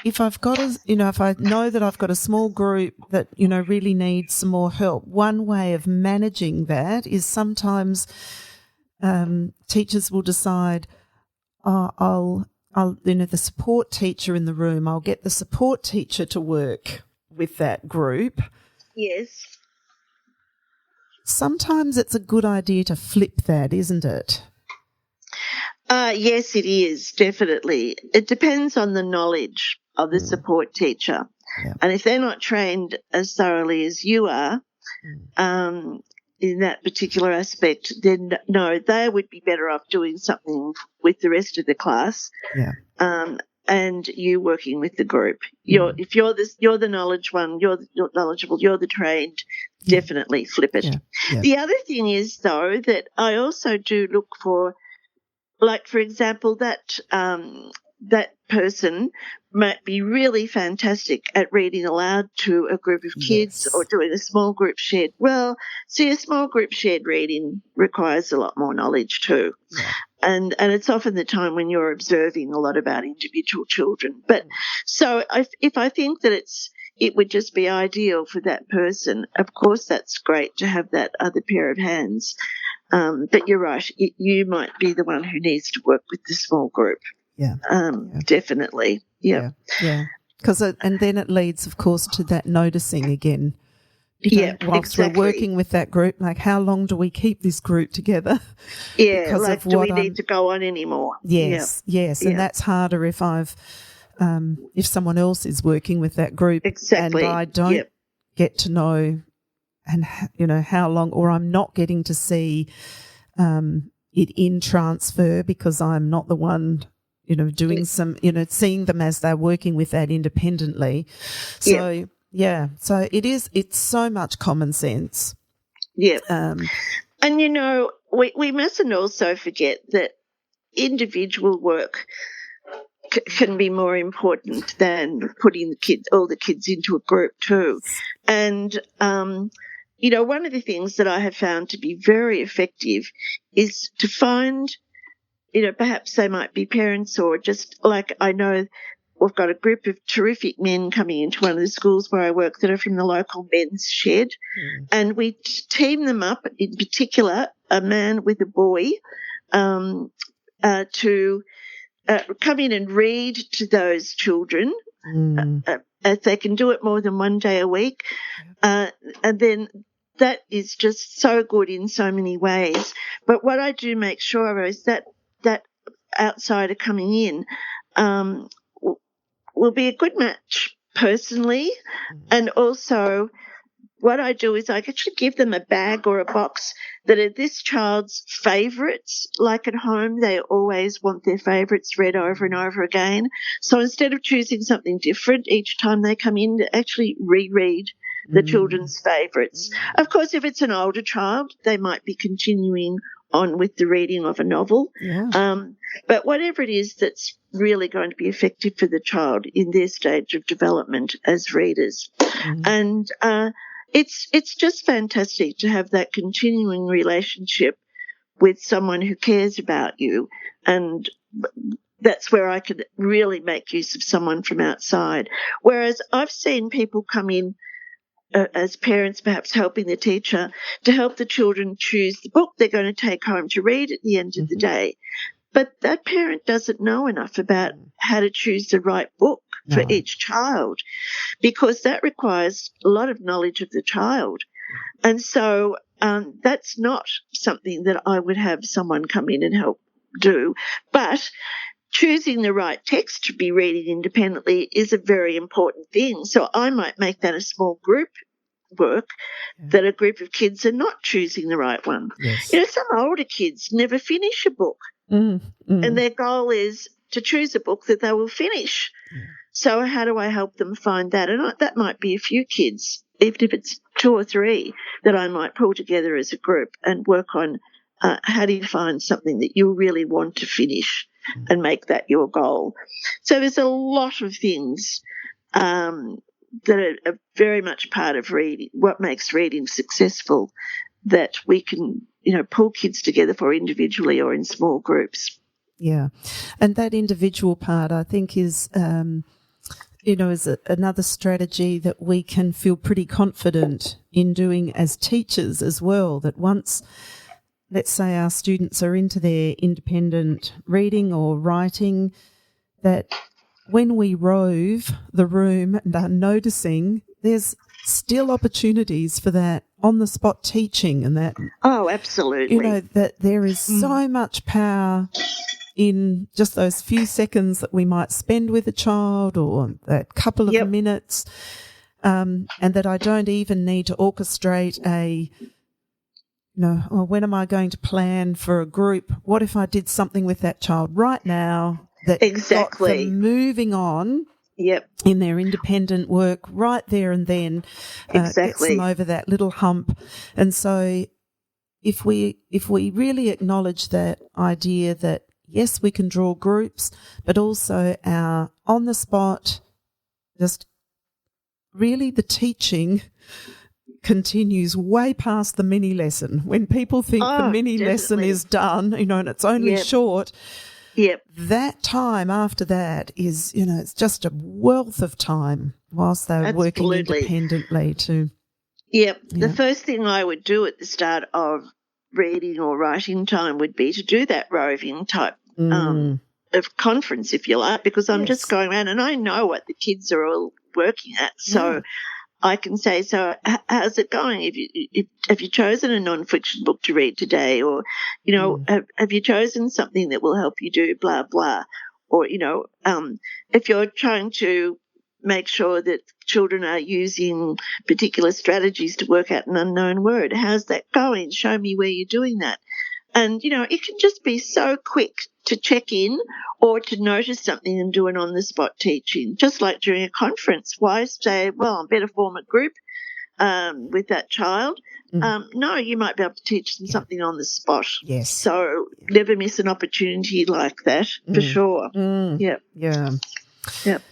if I've got if I know that I've got a small group that, really needs some more help, one way of managing that is sometimes teachers will decide, I'll the support teacher in the room, I'll get the support teacher to work with that group. Yes. Sometimes it's a good idea to flip that, isn't it? Yes, it is, definitely. It depends on the knowledge of the support teacher. Yeah. And if they're not trained as thoroughly as you are in that particular aspect, then no, they would be better off doing something with the rest of the class. Yeah. And you working with the group. If you're the knowledge one, you're knowledgeable, you're the trained, definitely flip it. Yeah. The other thing is, though, that I also do look for, like, for example, that that person might be really fantastic at reading aloud to a group of kids or doing a small group shared. Well, see, a small group shared reading requires a lot more knowledge too. Yeah. And it's often the time when you're observing a lot about individual children. But so if I think that it would just be ideal for that person, of course that's great to have that other pair of hands. But you're right, you might be the one who needs to work with the small group. Yeah. Definitely. Yeah. Yeah. Because and then it leads, of course, to that noticing again. Whilst we're working with that group, like how long do we keep this group together? Yeah, because like do we need to go on anymore? Yes, and that's harder if if someone else is working with that group and I don't get to know and how long, or I'm not getting to see it in transfer because I'm not the one doing some seeing them as they're working with that independently. So so it's so much common sense. Yeah. And we mustn't also forget that individual work can be more important than putting all the kids into a group too. And one of the things that I have found to be very effective is to find, perhaps they might be parents or just like I know we've got a group of terrific men coming into one of the schools where I work that are from the local men's shed, and we team them up, in particular a man with a boy, to come in and read to those children. If they can do it more than one day a week, and then that is just so good in so many ways. But what I do make sure is that outsider coming in will be a good match personally, and also what I do is I actually give them a bag or a box that are this child's favourites. Like at home, they always want their favourites read over and over again. So instead of choosing something different each time they come in, they actually reread the children's favourites. Of course, if it's an older child, they might be continuing on with the reading of a novel. But whatever it is that's really going to be effective for the child in their stage of development as readers. And it's just fantastic to have that continuing relationship with someone who cares about you, and that's where I could really make use of someone from outside. Whereas I've seen people come in as parents, perhaps helping the teacher to help the children choose the book they're going to take home to read at the end of the day. But that parent doesn't know enough about how to choose the right book for each child, because that requires a lot of knowledge of the child. And so that's not something that I would have someone come in and help do. But choosing the right text to be reading independently is a very important thing. So I might make that a small group work, that a group of kids are not choosing the right one. Some older kids never finish a book, and their goal is to choose a book that they will finish. So how do I help them find that? And that might be a few kids, even if it's 2 or 3, that I might pull together as a group and work on how do you find something that you really want to finish and make that your goal. So there's a lot of things that are very much part of reading, what makes reading successful, that we can, pull kids together for individually or in small groups. Yeah. And that individual part, I think, is, is another strategy that we can feel pretty confident in doing as teachers as well, that once, let's say, our students are into their independent reading or writing, that when we rove the room and are noticing, there's still opportunities for that on-the-spot teaching, and that... Oh, absolutely. That there is so much power in just those few seconds that we might spend with a child, or that couple of minutes, and that I don't even need to orchestrate when am I going to plan for a group? What if I did something with that child right now that got them moving on in their independent work right there and then, gets them over that little hump. And so if we really acknowledge that idea that, yes, we can draw groups, but also our on-the-spot, just really the teaching continues way past the mini lesson. When people think the mini lesson is done, and it's only short, that time after that is, it's just a wealth of time whilst they're working independently too. Yep. The first thing I would do at the start of reading or writing time would be to do that roving type of conference, if you like, because I'm just going around and I know what the kids are all working at. So I can say, so how's it going? Have you chosen a non-fiction book to read today? Or, have you chosen something that will help you do blah, blah? Or, if you're trying to make sure that children are using particular strategies to work out an unknown word, how's that going? Show me where you're doing that. And, it can just be so quick to check in or to notice something and do an on-the-spot teaching, just like during a conference. Why say, well, I better form a group with that child? No, you might be able to teach them something on the spot. Yes. So never miss an opportunity like that, for sure. Yep. Yeah. Yep.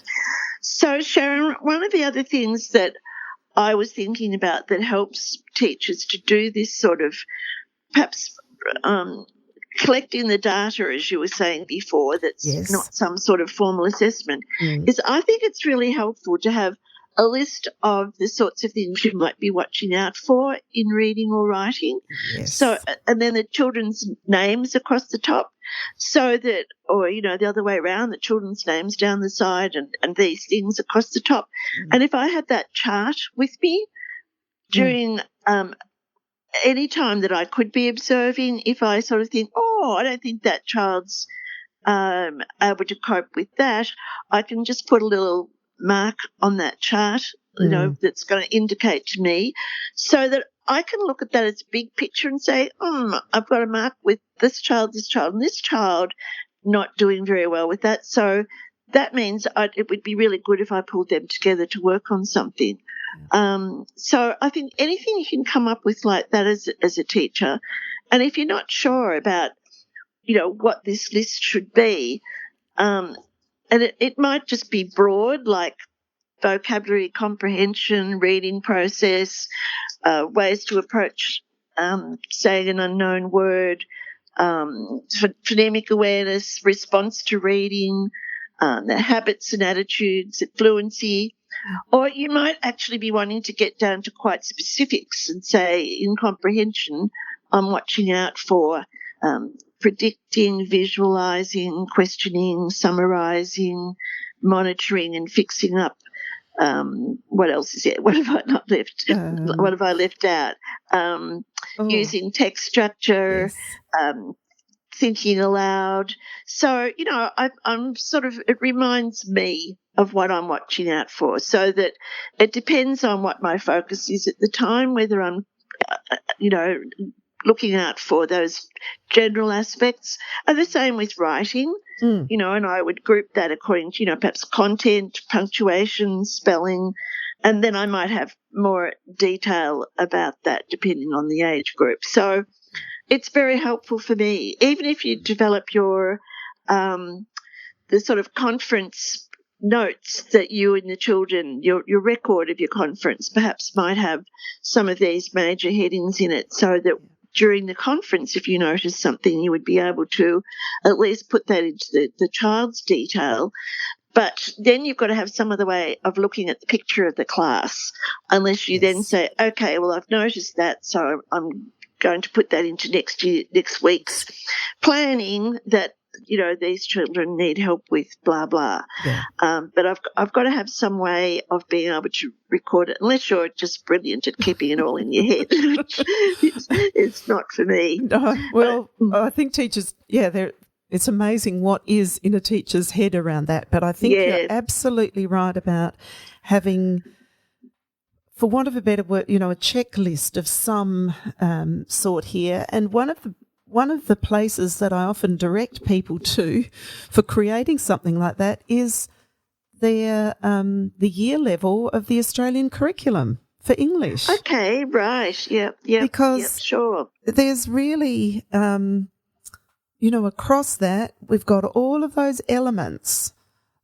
So, Sharon, one of the other things that I was thinking about that helps teachers to do this sort of perhaps collecting the data, as you were saying before, that's not some sort of formal assessment, is I think it's really helpful to have a list of the sorts of things you might be watching out for in reading or writing. Yes. So, and then the children's names across the top, so that, or, the other way around, the children's names down the side and these things across the top. And if I had that chart with me during any time that I could be observing, if I sort of think, I don't think that child's able to cope with that, I can just put a little mark on that chart, that's going to indicate to me, so that I can look at that as a big picture and say, I've got a mark with this child, and this child not doing very well with that. So that means it would be really good if I pulled them together to work on something. So I think anything you can come up with like that as a teacher, and if you're not sure about, what this list should be, and it might just be broad, like vocabulary comprehension, reading process, ways to approach saying an unknown word, phonemic awareness, response to reading, the habits and attitudes, fluency. Or you might actually be wanting to get down to quite specifics and say, in comprehension, I'm watching out for predicting, visualizing, questioning, summarizing, monitoring and fixing up. What else is it? What have I not left? What have I left out? Using text structure, thinking aloud. So, I'm sort of, it reminds me of what I'm watching out for, so that it depends on what my focus is at the time, whether I'm, looking out for those general aspects. And the same with writing, and I would group that according to, perhaps content, punctuation, spelling, and then I might have more detail about that depending on the age group. So it's very helpful for me, even if you develop your the sort of conference notes that you and the children, your record of your conference perhaps might have some of these major headings in it, so that during the conference, if you notice something, you would be able to at least put that into the child's detail. But then you've got to have some other way of looking at the picture of the class, unless you then say, okay, well, I've noticed that, so I'm going to put that into next week's planning, that, these children need help with blah, blah. Yeah. But I've got to have some way of being able to record it, unless you're just brilliant at keeping it all in your head. It's not for me. No, well, I think teachers, it's amazing what is in a teacher's head around that. But I think you're absolutely right about having, for want of a better word, a checklist of some sort here. And one of the places that I often direct people to for creating something like that is the year level of the Australian curriculum for English. Okay, right, yeah, because sure. There's really across that, we've got all of those elements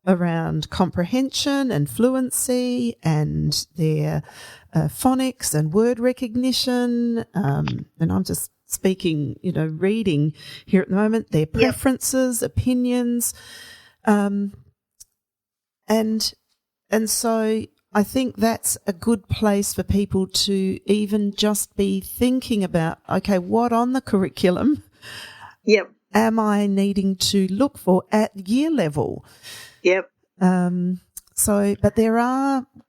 around comprehension and fluency and their phonics and word recognition. And I'm just speaking, reading here at the moment, their preferences, opinions. And so I think that's a good place for people to even just be thinking about, okay, what on the curriculum am I needing to look for at year level? Yep. But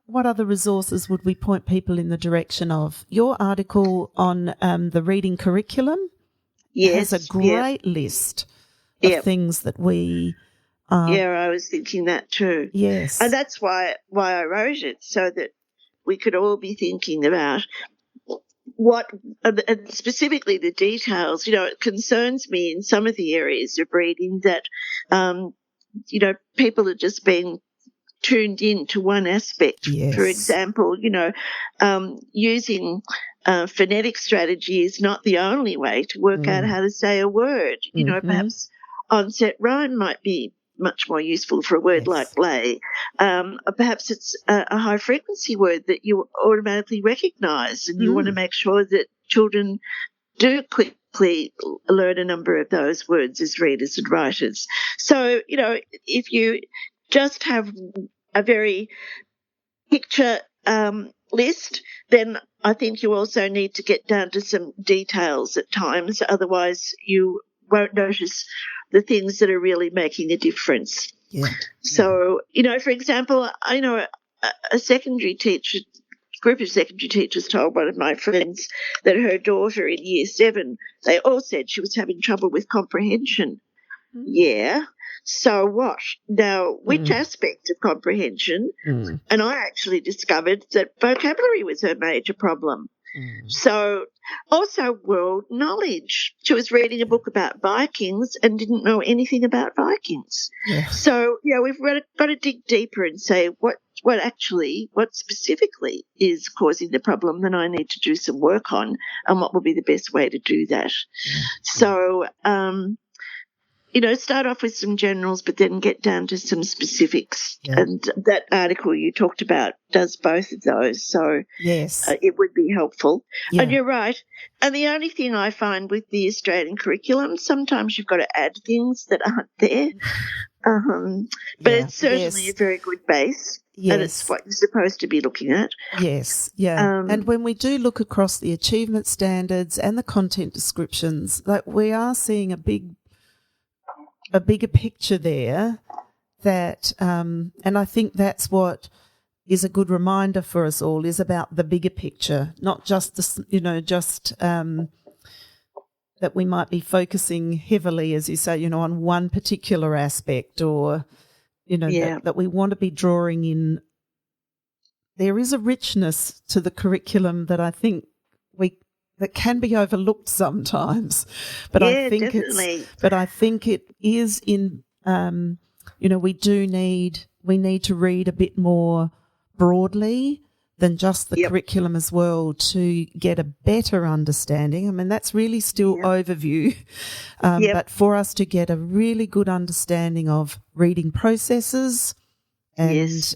what other resources would we point people in the direction of? Your article on the reading curriculum has a great list of things that we... I was thinking that too. Yes. And that's why I wrote it, so that we could all be thinking about what, and specifically the details. It concerns me in some of the areas of reading that, people are just being tuned in to one aspect. Yes. For example, using phonetic strategy is not the only way to work out how to say a word. Perhaps onset rhyme might be much more useful for a word like lay. Perhaps it's a high-frequency word that you automatically recognise, and you want to make sure that children do quickly learn a number of those words as readers and writers. So, if you just have a very picture list, then I think you also need to get down to some details at times. Otherwise, you won't notice the things that are really making a difference. Yeah. So, for example, I know a secondary teacher, group of secondary teachers told one of my friends that her daughter in year 7, they all said she was having trouble with comprehension. Yeah. So what? Now, which aspect of comprehension? And I actually discovered that vocabulary was her major problem. So also world knowledge. She was reading a book about Vikings and didn't know anything about Vikings. Yeah. So, we've got to dig deeper and say what specifically is causing the problem that I need to do some work on, and what would be the best way to do that. Yeah. So, start off with some generals, but then get down to some specifics. Yeah. And that article you talked about does both of those. So yes, it would be helpful. Yeah. And you're right. And the only thing I find with the Australian curriculum, sometimes you've got to add things that aren't there. But it's certainly a very good base. Yes. And it's what you're supposed to be looking at. Yes, yeah. And when we do look across the achievement standards and the content descriptions, we are seeing a bigger picture there that, and I think that's what is a good reminder for us all, is about the bigger picture, not just that we might be focusing heavily, as you say, on one particular aspect, or, that we want to be drawing in. There is a richness to the curriculum that I think that can be overlooked sometimes, but I think definitely. I think it is in. We need to read a bit more broadly than just the curriculum as well to get a better understanding. I mean, that's really still overview, but for us to get a really good understanding of reading processes and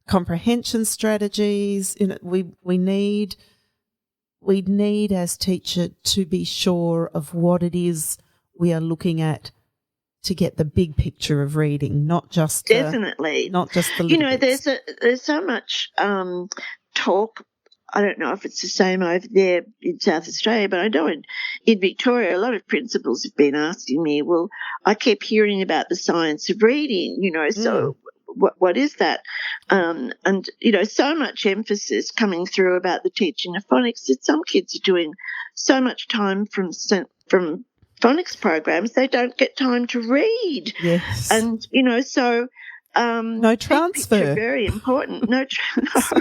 comprehension strategies, we need as teacher to be sure of what it is we are looking at to get the big picture of reading, not just definitely not just the little bits. There's so much talk. I don't know if it's the same over there in South Australia, but I know in Victoria a lot of principals have been asking me, well, I keep hearing about the science of reading, so what is that? And, so much emphasis coming through about the teaching of phonics that some kids are doing so much time from phonics programs, they don't get time to read. Yes. And, so... no transfer. Very important. No,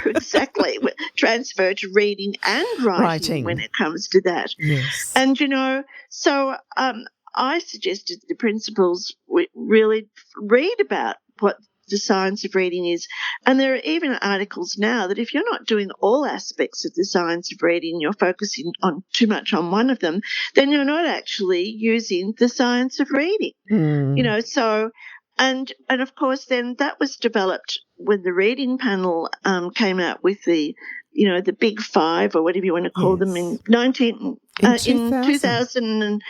exactly. Transfer to reading and writing when it comes to that. Yes. And, so I suggested the principals really read about what the science of reading is. And there are even articles now that if you're not doing all aspects of the science of reading, you're focusing on too much on one of them, then you're not actually using the science of reading. So, and of course then that was developed when the reading panel came out with the big five or whatever you want to call them in 2000. And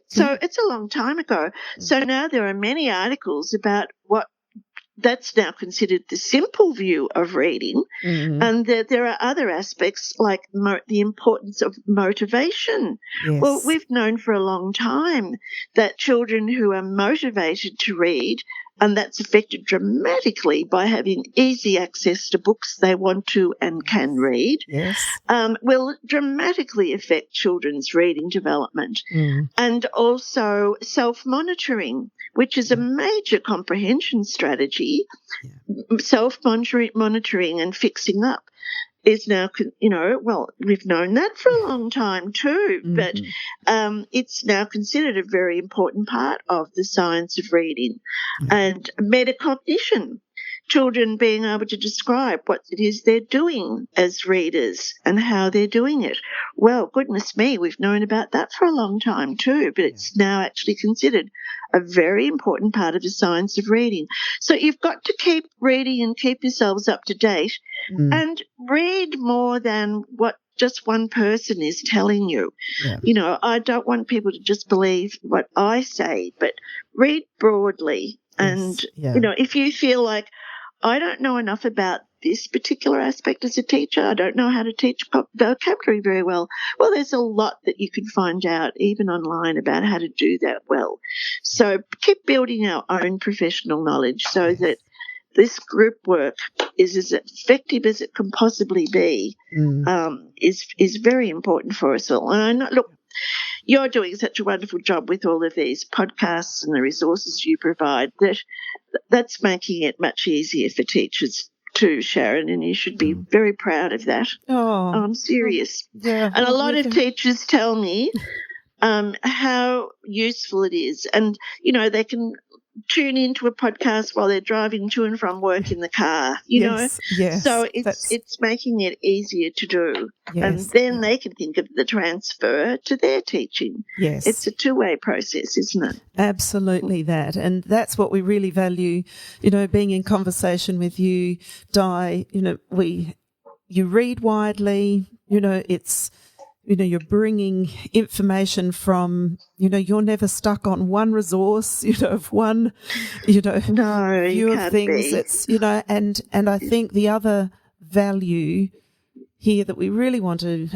so it's a long time ago. So now there are many articles about what that's now considered the simple view of reading, and that there are other aspects like the importance of motivation. Yes. Well, we've known for a long time that children who are motivated to read, and that's affected dramatically by having easy access to books they want to and can read, will dramatically affect children's reading development. And also self-monitoring, which is a major comprehension strategy. Self-monitoring and fixing up is now, we've known that for a long time too, but it's now considered a very important part of the science of reading. And metacognition, children being able to describe what it is they're doing as readers and how they're doing it. Well, goodness me, we've known about that for a long time too, but it's now actually considered a very important part of the science of reading. So you've got to keep reading and keep yourselves up to date and read more than what just one person is telling you. I don't want people to just believe what I say, but read broadly. And, if you feel like, I don't know enough about this particular aspect as a teacher, I don't know how to teach vocabulary very well. Well, there's a lot that you can find out, even online, about how to do that well. So keep building our own professional knowledge so that this group work is as effective as it can possibly be, is very important for us all. And I know, look, you're doing such a wonderful job with all of these podcasts and the resources you provide that's making it much easier for teachers too, Sharon, and you should be very proud of that. I'm serious. And a lot of teachers tell me how useful it is. And, they can tune into a podcast while they're driving to and from work in the car, you know. Yes. So it's making it easier to do. And then they can think of the transfer to their teaching. Yes. It's a two-way process, isn't it? Absolutely that. And that's what we really value, being in conversation with you, Di. You read widely, it's, you're bringing information from, you're never stuck on one resource, of one, view of things. Be. It's, and I think the other value here that we really want to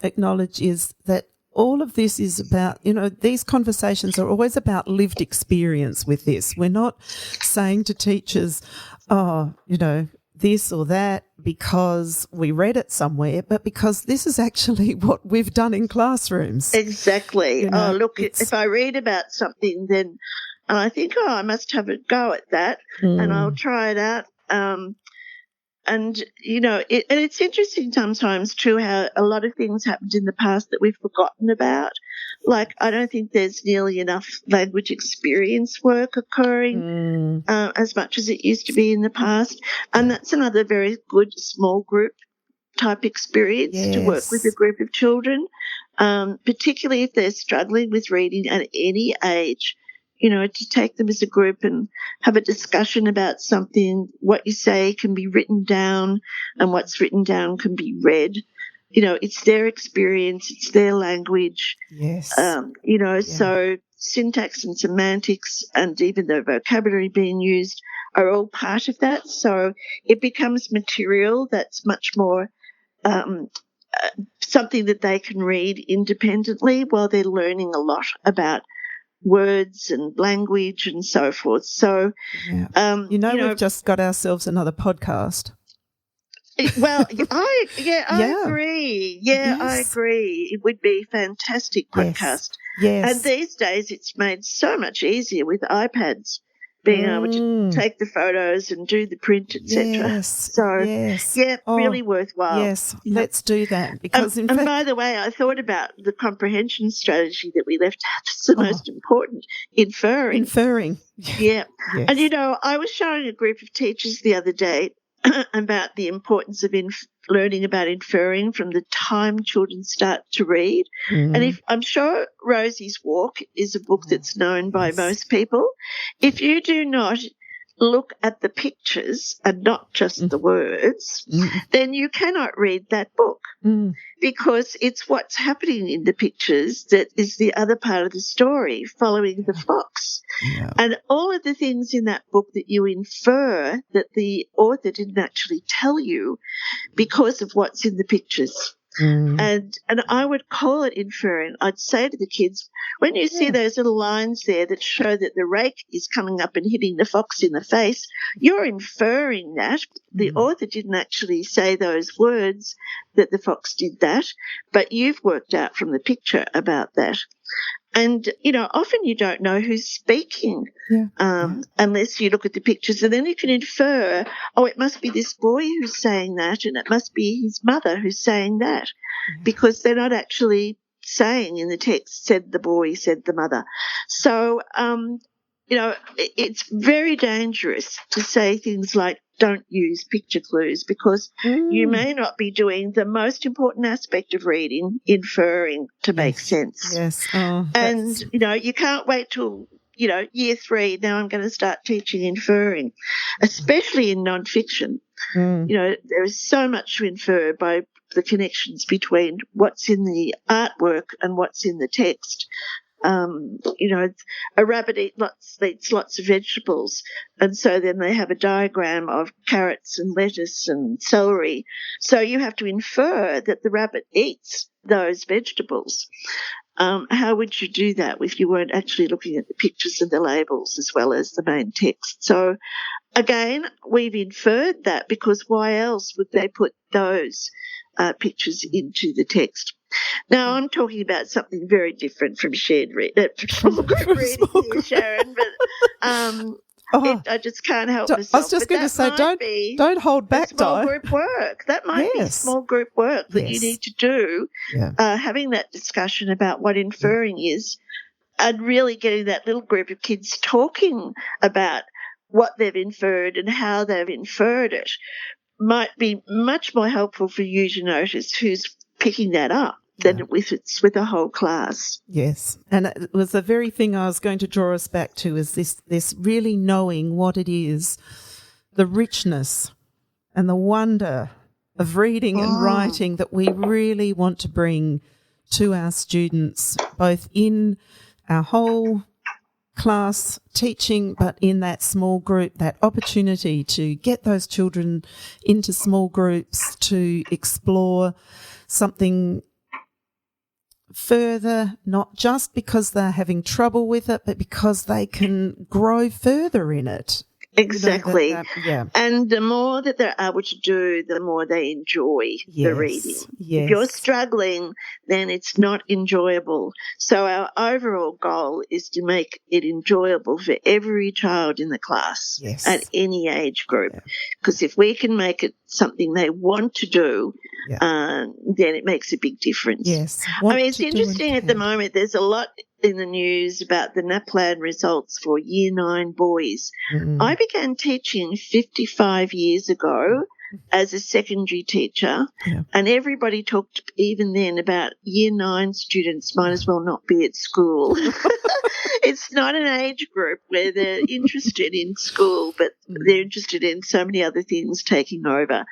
acknowledge is that all of this is about, these conversations are always about lived experience with this. We're not saying to teachers, this or that because we read it somewhere, but because this is actually what we've done in classrooms. Exactly. If I read about something, then I think, I must have a go at that, and I'll try it out. And it's interesting sometimes too how a lot of things happened in the past that we've forgotten about. Like, I don't think there's nearly enough language experience work occurring as much as it used to be in the past. And that's another very good small group type experience to work with a group of children, particularly if they're struggling with reading at any age. To take them as a group and have a discussion about something. What you say can be written down and what's written down can be read. It's their experience, it's their language. Yes. So syntax and semantics and even the vocabulary being used are all part of that. So it becomes material that's much more something that they can read independently while they're learning a lot about words and language and so forth. So, we've just got ourselves another podcast. Well, I agree. I agree. It would be a fantastic podcast. Yes. And these days it's made so much easier with iPads. being able to take the photos and do the print, etc. Yes. So, yes. really worthwhile. Yes, Yeah. let's do that because, in and fact, by the way, I thought about the comprehension strategy that we left out. It's the most important, inferring. Yeah. Yes. And, I was showing a group of teachers the other day about the importance of learning about inferring from the time children start to read. And I'm sure Rosie's Walk is a book that's known by most people. If you do not look at the pictures and not just the words, then you cannot read that book because it's what's happening in the pictures that is the other part of the story, following the fox. Yeah. And all of the things in that book that you infer that the author didn't actually tell you because of what's in the pictures. And I would call it inferring. I'd say to the kids, when you see those little lines there that show that the rake is coming up and hitting the fox in the face, you're inferring that. The author didn't actually say those words that the fox did that, but you've worked out from the picture about that. And, often you don't know who's speaking unless you look at the pictures. And then you can infer, it must be this boy who's saying that, and it must be his mother who's saying that, because they're not actually saying in the text, said the boy, said the mother. So, it's very dangerous to say things like, don't use picture clues, because you may not be doing the most important aspect of reading, inferring to make sense. Yes. And, you can't wait till, year 3, now I'm going to start teaching inferring, especially in nonfiction. There is so much to infer by the connections between what's in the artwork and what's in the text. A rabbit eats lots of vegetables, and so then they have a diagram of carrots and lettuce and celery. So you have to infer that the rabbit eats those vegetables. How would you do that if you weren't actually looking at the pictures and the labels as well as the main text? So again, we've inferred that, because why else would they put those pictures into the text? Now, I'm talking about something very different from shared small group reading here, Sharon, but I just can't help myself. I was just going to say, don't hold back, small group work. That might be small group work that you need to do, having that discussion about what inferring is, and really getting that little group of kids talking about what they've inferred and how they've inferred it might be much more helpful for you to notice who's picking that up than if it's with a whole class. Yes, and it was the very thing I was going to draw us back to, is this really knowing what it is, the richness and the wonder of reading and writing that we really want to bring to our students, both in our whole class teaching, but in that small group, that opportunity to get those children into small groups to explore something further, not just because they're having trouble with it, but because they can grow further in it. Exactly. And the more that they're able to do, the more they enjoy the reading. Yes. If you're struggling, then it's not enjoyable. So our overall goal is to make it enjoyable for every child in the class at any age group. Because if we can make it something they want to do, then it makes a big difference. Yes. It's interesting at the moment. There's a lot in the news about the NAPLAN results for Year 9 boys. I began teaching 55 years ago as a secondary teacher, and everybody talked even then about Year 9 students might as well not be at school. It's not an age group where they're interested in school, but they're interested in so many other things taking over.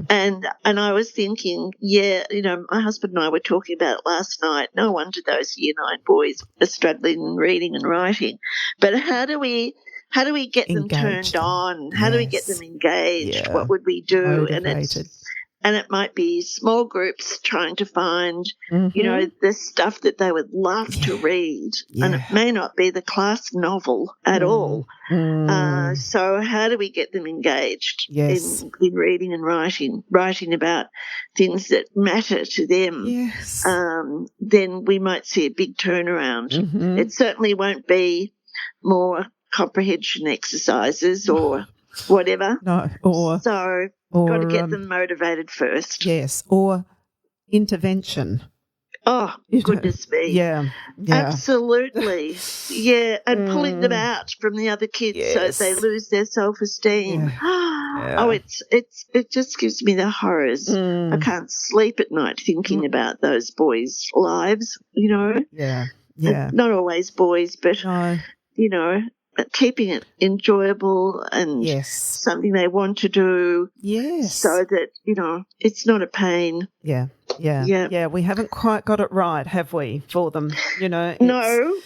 And I was thinking, my husband and I were talking about it last night. No wonder those Year 9 boys are struggling in reading and writing. But how do we get them turned on? How do we get them engaged? What would we do? Motivated. And it might be small groups trying to find, the stuff that they would love to read. And it may not be the class novel at all. So how do we get them engaged in reading and writing about things that matter to them? Then we might see a big turnaround. It certainly won't be more comprehension exercises or whatever. No, so got to get them motivated first. Yes, or intervention. Oh, goodness me. Yeah. Absolutely. Yeah, and pulling them out from the other kids so that they lose their self-esteem. Yeah. Oh, it just gives me the horrors. I can't sleep at night thinking about those boys' lives, you know. Yeah. Not always boys, but, you know, keeping it enjoyable and something they want to do. Yes. So that, you know, it's not a pain. Yeah. We haven't quite got it right, have we, for them? You know. No.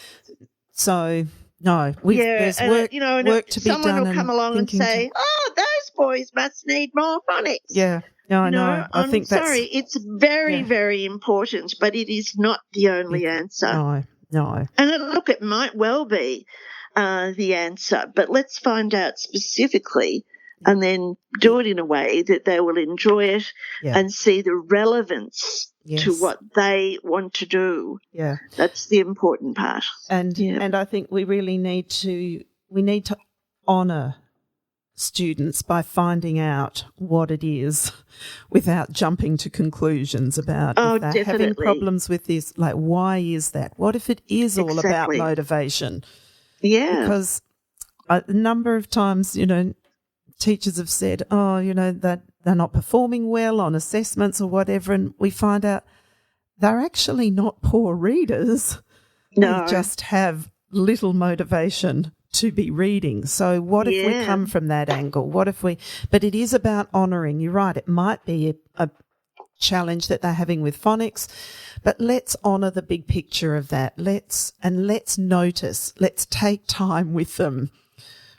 So no, there's work, work to be done. Someone will come along and say, "Oh, those boys must need more phonics." Yeah. No, I know. I think that's sorry. It's very, very important, but it is not the only answer. No. And look, it might well be the answer, but let's find out specifically and then do it in a way that they will enjoy it and see the relevance to what they want to do. Yeah. That's the important part. And I think we really need to honour students by finding out what it is without jumping to conclusions about if they're having problems with this, like why is that? What if it is all about motivation? Yeah. Because a number of times, you know, teachers have said, oh, you know, that they're not performing well on assessments or whatever, and we find out they're actually not poor readers. No. They just have little motivation to be reading. So what if we come from that angle? But it is about honouring. You're right, it might be a challenge that they're having with phonics, but let's honour the big picture of that. Let's notice, let's take time with them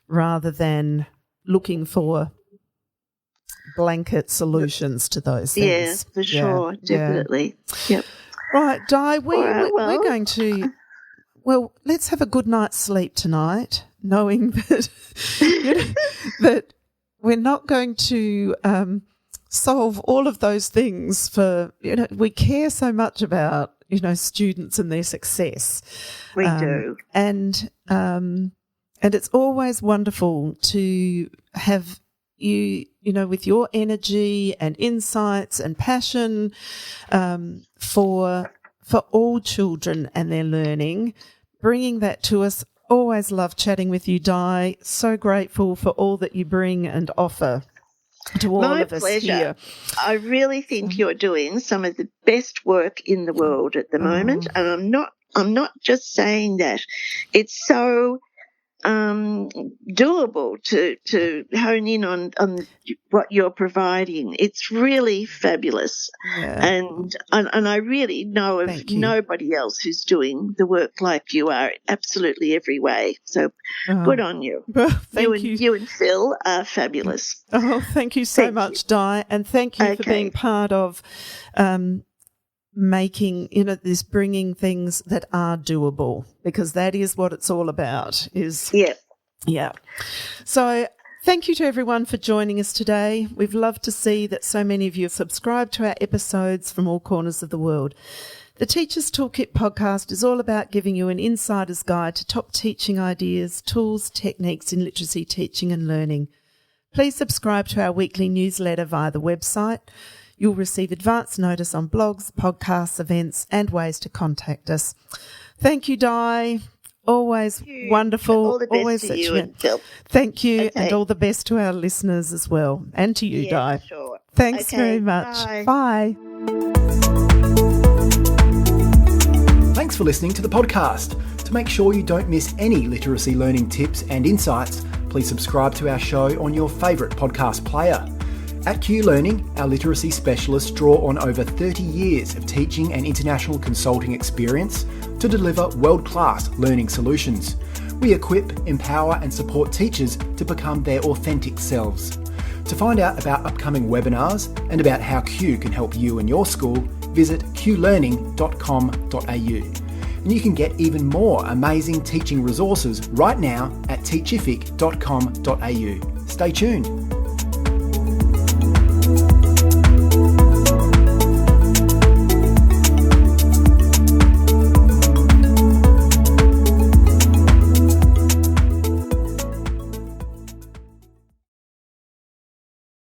rather than looking for blanket solutions to those things. Yes, for sure, definitely. Yep. Right, Di, we're going to... Well, let's have a good night's sleep tonight, knowing that that we're not going to solve all of those things for, you know, we care so much about, you know, students and their success. We do. And it's always wonderful to have you know, with your energy and insights and passion for all children and their learning, bringing that to us. Always love chatting with you, Di. So grateful for all that you bring and offer to all of us here. I really think you're doing some of the best work in the world at the moment, and I'm not just saying that. It's so doable to hone in on what you're providing. It's really fabulous, and I really know of nobody else who's doing the work like you are, absolutely every way. So good on you. Thank you. You and Phil are fabulous. Oh, thank you so much, Di, and thank you for being part of making, you know, this, bringing things that are doable, because that is what it's all about. So thank you to everyone for joining us today. We've loved to see that so many of you have subscribed to our episodes from all corners of the world. The Teacher's Toolkit podcast is all about giving you an insider's guide to top teaching ideas, tools, techniques in literacy teaching and learning. Please subscribe to our weekly newsletter via the website. You'll receive advance notice on blogs, podcasts, events, and ways to contact us. Thank you, Di. Always wonderful. All the best always to you and Phil. Thank you, and all the best to our listeners as well, and to you, Di. Sure. Thanks very much. Bye. Thanks for listening to the podcast. To make sure you don't miss any literacy learning tips and insights, please subscribe to our show on your favourite podcast player. At Q Learning, our literacy specialists draw on over 30 years of teaching and international consulting experience to deliver world-class learning solutions. We equip, empower and support teachers to become their authentic selves. To find out about upcoming webinars and about how Q can help you and your school, visit qlearning.com.au. And you can get even more amazing teaching resources right now at teachific.com.au. Stay tuned.